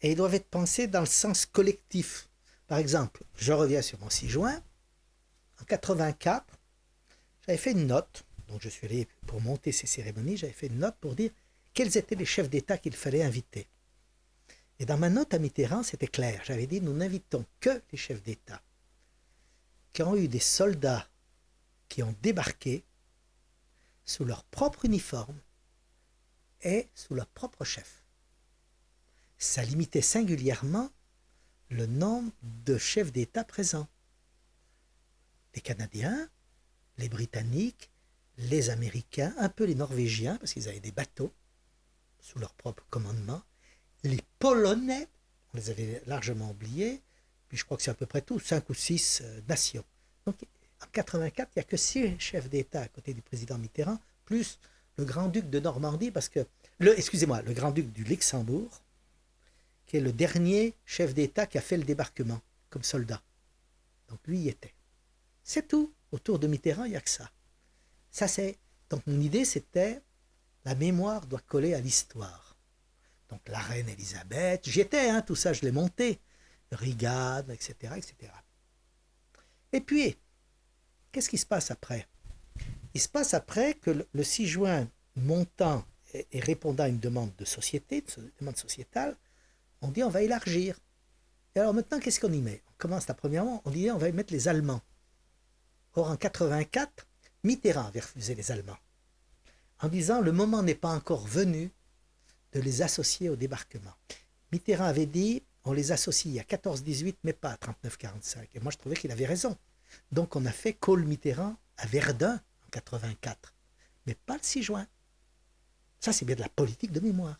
et ils doivent être pensés dans le sens collectif. Par exemple, je reviens sur mon 6 juin, en 84, j'avais fait une note, donc je suis allé pour monter ces cérémonies, j'avais fait une note pour dire quels étaient les chefs d'État qu'il fallait inviter. Et dans ma note à Mitterrand, c'était clair. J'avais dit, nous n'invitons que les chefs d'État qui ont eu des soldats qui ont débarqué sous leur propre uniforme et sous leur propre chef. Ça limitait singulièrement le nombre de chefs d'État présents. Les Canadiens, les Britanniques, les Américains, un peu les Norvégiens, parce qu'ils avaient des bateaux sous leur propre commandement, les Polonais, on les avait largement oubliés, puis je crois que c'est à peu près tout, 5 ou 6 nations. Donc en 1984, il n'y a que 6 chefs d'État à côté du président Mitterrand, plus le grand-duc de Normandie, parce que, le grand-duc du Luxembourg, qui est le dernier chef d'État qui a fait le débarquement comme soldat. Donc lui y était. C'est tout. Autour de Mitterrand, il n'y a que ça. Donc mon idée, c'était la mémoire doit coller à l'histoire. Donc la reine Elisabeth, j'y étais, hein, tout ça, je l'ai monté. Reagan, etc., etc. Et puis, qu'est-ce qui se passe après? Il se passe après que le 6 juin, montant et répondant à une demande de société, une demande sociétale, on dit on va élargir. Et alors maintenant, qu'est-ce qu'on y met? On commence la premièrement, on dit on va y mettre les Allemands. Or, en 1984, Mitterrand avait refusé les Allemands, en disant le moment n'est pas encore venu de les associer au débarquement. Mitterrand avait dit on les associe à 14-18, mais pas à 39-45. Et moi, je trouvais qu'il avait raison. Donc, on a fait Kohl-Mitterrand à Verdun en 1984, mais pas le 6 juin. Ça, c'est bien de la politique de mémoire.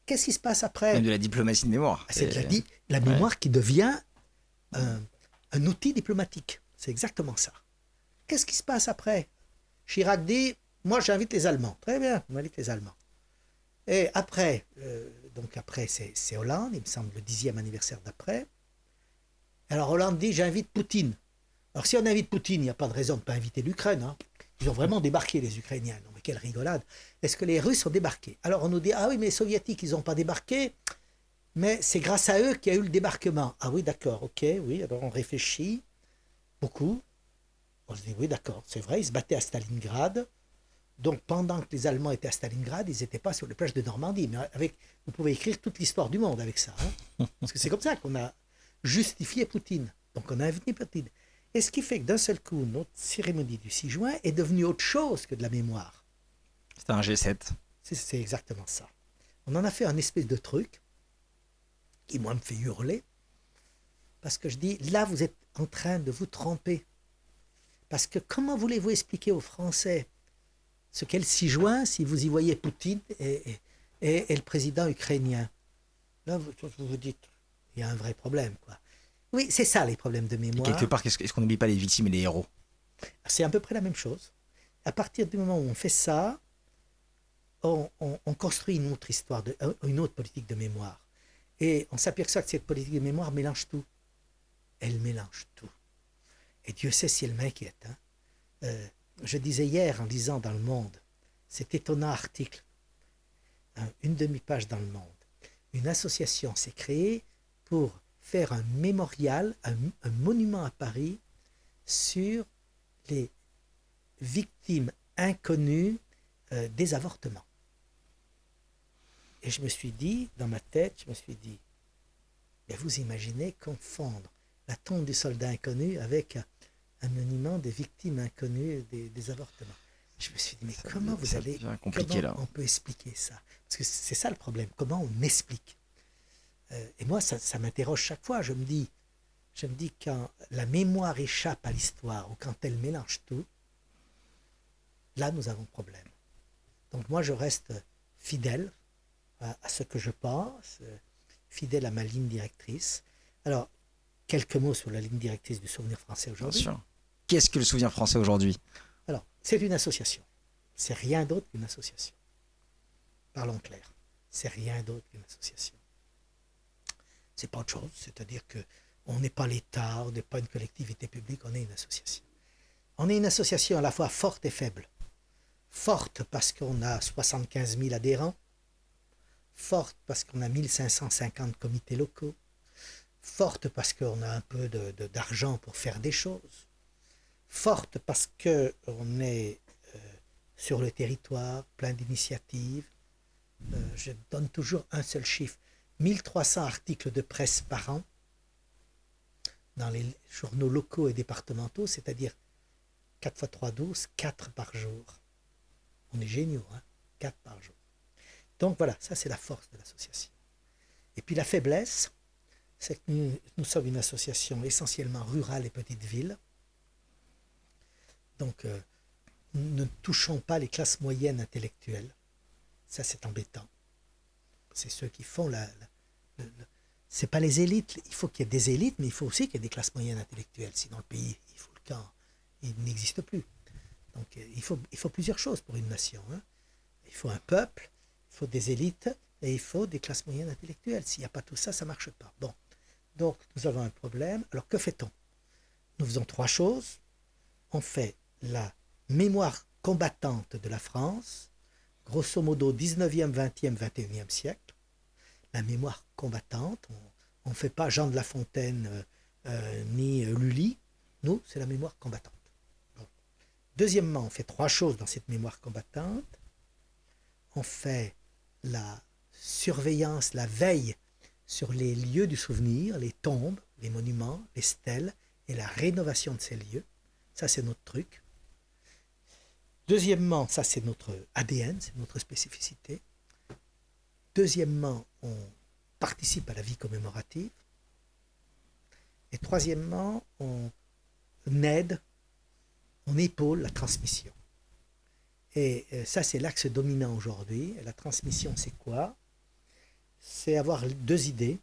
Qu'est-ce qui se passe après? Même de la diplomatie de mémoire. C'est de la mémoire qui devient un outil diplomatique. C'est exactement ça. Qu'est-ce qui se passe après? Chirac dit, moi j'invite les Allemands. Très bien, on invite les Allemands. Et après, c'est Hollande, il me semble le 10e anniversaire d'après. Alors Hollande dit, j'invite Poutine. Alors si on invite Poutine, il n'y a pas de raison de ne pas inviter l'Ukraine. Hein. Ils ont vraiment débarqué, les Ukrainiens. Non, mais quelle rigolade. Est-ce que les Russes ont débarqué? Alors on nous dit, ah oui, mais les Soviétiques, ils n'ont pas débarqué, mais c'est grâce à eux qu'il y a eu le débarquement. Ah oui, d'accord, ok, oui, alors on réfléchit beaucoup. On se dit, oui, d'accord, c'est vrai, ils se battaient à Stalingrad. Donc pendant que les Allemands étaient à Stalingrad, ils n'étaient pas sur les plages de Normandie. Mais vous pouvez écrire toute l'histoire du monde avec ça. Hein. Parce que c'est comme ça qu'on a justifié Poutine. Donc on a invité Poutine. Et ce qui fait que d'un seul coup, notre cérémonie du 6 juin est devenue autre chose que de la mémoire. C'était un G7. C'est exactement ça. On en a fait un espèce de truc qui, moi, me fait hurler. Parce que je dis, là, vous êtes en train de vous tromper. Parce que comment voulez-vous expliquer aux Français ce qu'est le 6 juin si vous y voyez Poutine et le président ukrainien? Là, vous vous dites, il y a un vrai problème, quoi. Oui, c'est ça, les problèmes de Et mémoire. quelque part, est-ce qu'on n'oublie pas les victimes et les héros? C'est à peu près la même chose. À partir du moment où on fait ça, on construit une autre histoire, une autre politique de mémoire. Et on s'aperçoit que cette politique de mémoire mélange tout. Elle mélange tout. Et Dieu sait si elle m'inquiète. Hein. Je disais hier en lisant dans Le Monde, cet étonnant article, une demi-page dans Le Monde. Une association s'est créée pour faire un mémorial, un monument à Paris sur les victimes inconnues des avortements. Et je me suis dit, dans ma tête, mais vous imaginez confondre la tombe du soldat inconnu avec un monument des victimes inconnues des avortements. Je me suis dit, mais comment on peut expliquer ça? Parce que c'est ça le problème, comment on explique? Et moi, ça m'interroge chaque fois. Je me dis, quand la mémoire échappe à l'histoire ou quand elle mélange tout, là, nous avons problème. Donc moi, je reste fidèle à ce que je pense, fidèle à ma ligne directrice. Alors, quelques mots sur la ligne directrice du Souvenir français aujourd'hui. Bien sûr. Qu'est-ce que le Souvenir français aujourd'hui? Alors, c'est une association. C'est rien d'autre qu'une association. Parlons clair. C'est rien d'autre qu'une association. C'est pas autre chose. C'est-à-dire qu'on n'est pas l'État, on n'est pas une collectivité publique, on est une association. On est une association à la fois forte et faible. Forte parce qu'on a 75 000 adhérents. Forte parce qu'on a 1550 comités locaux. Forte parce qu'on a un peu d'argent pour faire des choses. Forte parce qu'on est sur le territoire, plein d'initiatives. Je donne toujours un seul chiffre. 1300 articles de presse par an dans les journaux locaux et départementaux, c'est-à-dire 4 x 3, 12, 4 par jour. On est géniaux, hein, 4 par jour. Donc voilà, ça c'est la force de l'association. Et puis la faiblesse, c'est que nous sommes une association essentiellement rurale et petite ville. Donc nous ne touchons pas les classes moyennes intellectuelles. Ça c'est embêtant. C'est ceux qui font c'est pas les élites. Il faut qu'il y ait des élites, mais il faut aussi qu'il y ait des classes moyennes intellectuelles. Sinon le pays, il n'existe plus. Donc il faut plusieurs choses pour une nation. Hein. Il faut un peuple, il faut des élites et il faut des classes moyennes intellectuelles. S'il n'y a pas tout ça, ça ne marche pas. Bon. Donc nous avons un problème. Alors que fait-on? Nous faisons 3 choses. On fait la mémoire combattante de la France, grosso modo 19e, 20e, 21e siècle. La mémoire combattante, on ne fait pas Jean de La Fontaine ni Lully. Nous, c'est la mémoire combattante. Bon. Deuxièmement, on fait 3 choses dans cette mémoire combattante. On fait la surveillance, la veille sur les lieux du souvenir, les tombes, les monuments, les stèles et la rénovation de ces lieux. Ça, c'est notre truc. Deuxièmement, ça, c'est notre ADN, c'est notre spécificité. Deuxièmement, on participe à la vie commémorative. Et troisièmement, on aide, on épaule la transmission. Et ça, c'est l'axe dominant aujourd'hui. Et la transmission, c'est quoi? C'est avoir 2 idées.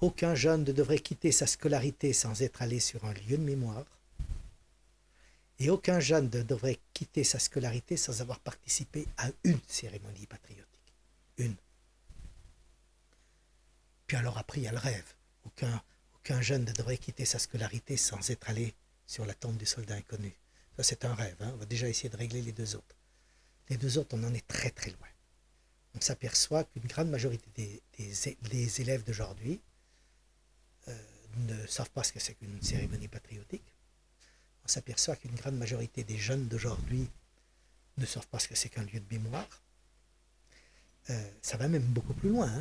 Aucun jeune ne devrait quitter sa scolarité sans être allé sur un lieu de mémoire. Et aucun jeune ne devrait quitter sa scolarité sans avoir participé à une cérémonie patriotique. Une. Puis alors après, il y a le rêve. Aucun jeune ne devrait quitter sa scolarité sans être allé sur la tombe du soldat inconnu. Ça, c'est un rêve. Hein. On va déjà essayer de régler les 2 autres. Les 2 autres, on en est très très loin. On s'aperçoit qu'une grande majorité des élèves d'aujourd'hui ne savent pas ce que c'est qu'une cérémonie patriotique. On s'aperçoit qu'une grande majorité des jeunes d'aujourd'hui ne savent pas ce que c'est qu'un lieu de mémoire. Ça va même beaucoup plus loin.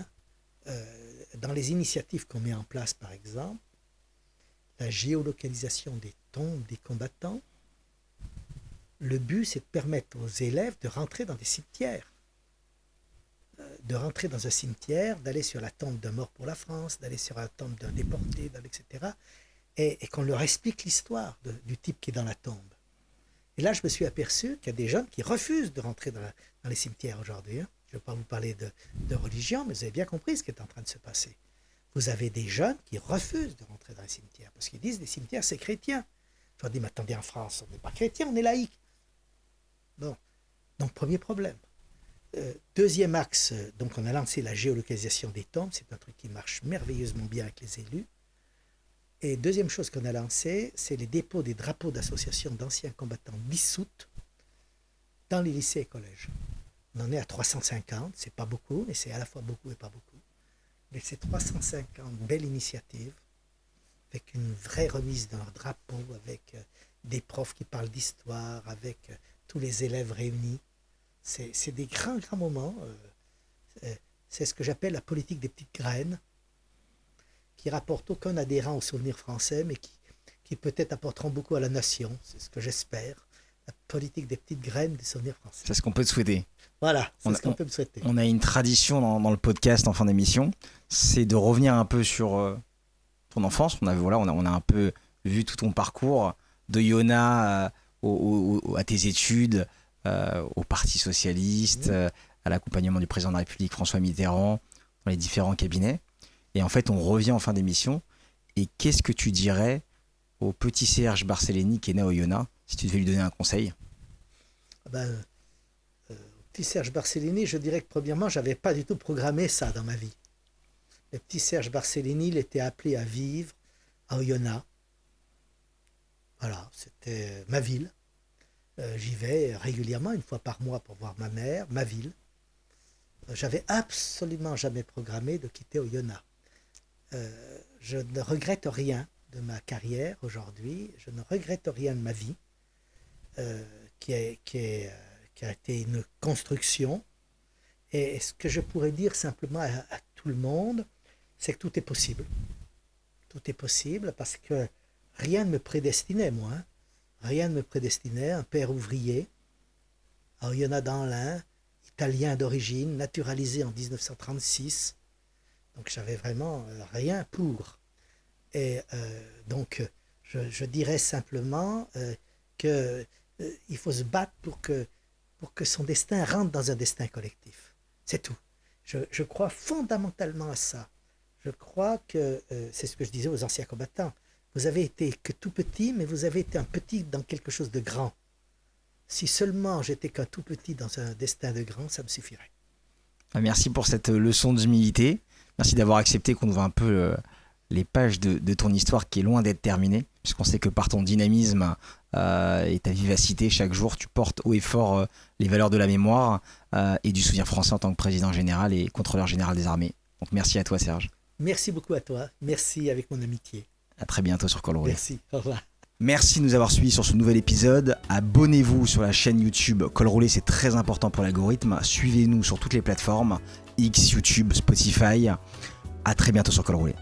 Hein. Dans les initiatives qu'on met en place, par exemple, la géolocalisation des tombes des combattants, le but, c'est de permettre aux élèves de rentrer dans des cimetières. De rentrer dans un cimetière, d'aller sur la tombe d'un mort pour la France, d'aller sur la tombe d'un déporté, etc. Et qu'on leur explique l'histoire du type qui est dans la tombe. Et là, je me suis aperçu qu'il y a des jeunes qui refusent de rentrer dans les cimetières aujourd'hui. Hein. Je ne vais pas vous parler de religion, mais vous avez bien compris ce qui est en train de se passer. Vous avez des jeunes qui refusent de rentrer dans les cimetières, parce qu'ils disent les cimetières, c'est chrétien. Je leur dis, mais attendez, en France, on n'est pas chrétien, on est laïque. Bon, donc premier problème. Deuxième axe, donc on a lancé la géolocalisation des tombes, c'est un truc qui marche merveilleusement bien avec les élus. Et deuxième chose qu'on a lancée, c'est les dépôts des drapeaux d'associations d'anciens combattants dissoutes dans les lycées et collèges. On en est à 350, c'est pas beaucoup, mais c'est à la fois beaucoup et pas beaucoup. Mais c'est 350 belles initiatives, avec une vraie remise de leurs drapeaux, avec des profs qui parlent d'histoire, avec tous les élèves réunis. C'est des grands moments. C'est ce que j'appelle la politique des petites graines, qui rapportent aucun adhérent au souvenir français, mais qui peut-être apporteront beaucoup à la nation. C'est ce que j'espère. La politique des petites graines des souvenirs français. C'est ce qu'on peut te souhaiter. Voilà, c'est ce qu'on peut me souhaiter. On a une tradition dans le podcast en fin d'émission, c'est de revenir un peu sur ton enfance. On a un peu vu tout ton parcours, de Yona à tes études, au Parti Socialiste, à l'accompagnement du président de la République François Mitterrand, dans les différents cabinets. Et en fait, on revient en fin d'émission. Et qu'est-ce que tu dirais au petit Serge Barcellini qui est né au Yona, si tu devais lui donner un conseil? Petit Serge Barcellini, je dirais que premièrement, je n'avais pas du tout programmé ça dans ma vie. Le petit Serge Barcellini, il était appelé à vivre à Oyonnax. Voilà, c'était ma ville. J'y vais régulièrement, une fois par mois, pour voir ma mère, ma ville. J'avais absolument jamais programmé de quitter Oyonnax. Je ne regrette rien de ma carrière aujourd'hui, je ne regrette rien de ma vie, qui a été une construction. Et ce que je pourrais dire simplement à tout le monde, c'est que tout est possible. Tout est possible parce que rien ne me prédestinait, moi. Hein. Rien ne me prédestinait. Un père ouvrier, à Oyonnax dans l'Ain, italien d'origine, naturalisé en 1936. Donc j'avais vraiment rien pour. Et donc je dirais simplement qu'il faut se battre pour que son destin rentre dans un destin collectif. C'est tout. Je crois fondamentalement à ça. Je crois que, c'est ce que je disais aux anciens combattants, vous avez été que tout petit, mais vous avez été un petit dans quelque chose de grand. Si seulement j'étais qu'un tout petit dans un destin de grand, ça me suffirait. Merci pour cette leçon d'humilité. Merci d'avoir accepté qu'on ouvre un peu les pages de ton histoire qui est loin d'être terminée, puisqu'on sait que par ton dynamisme et ta vivacité, chaque jour, tu portes haut et fort les valeurs de la mémoire et du soutien français en tant que président général et contrôleur général des armées. Donc merci à toi, Serge. Merci beaucoup à toi. Merci avec mon amitié. À très bientôt sur Col Roulé. Merci. Au revoir. Merci de nous avoir suivis sur ce nouvel épisode. Abonnez-vous sur la chaîne YouTube Col Roulé, c'est très important pour l'algorithme. Suivez-nous sur toutes les plateformes, X, YouTube, Spotify. À très bientôt sur Col Roulé.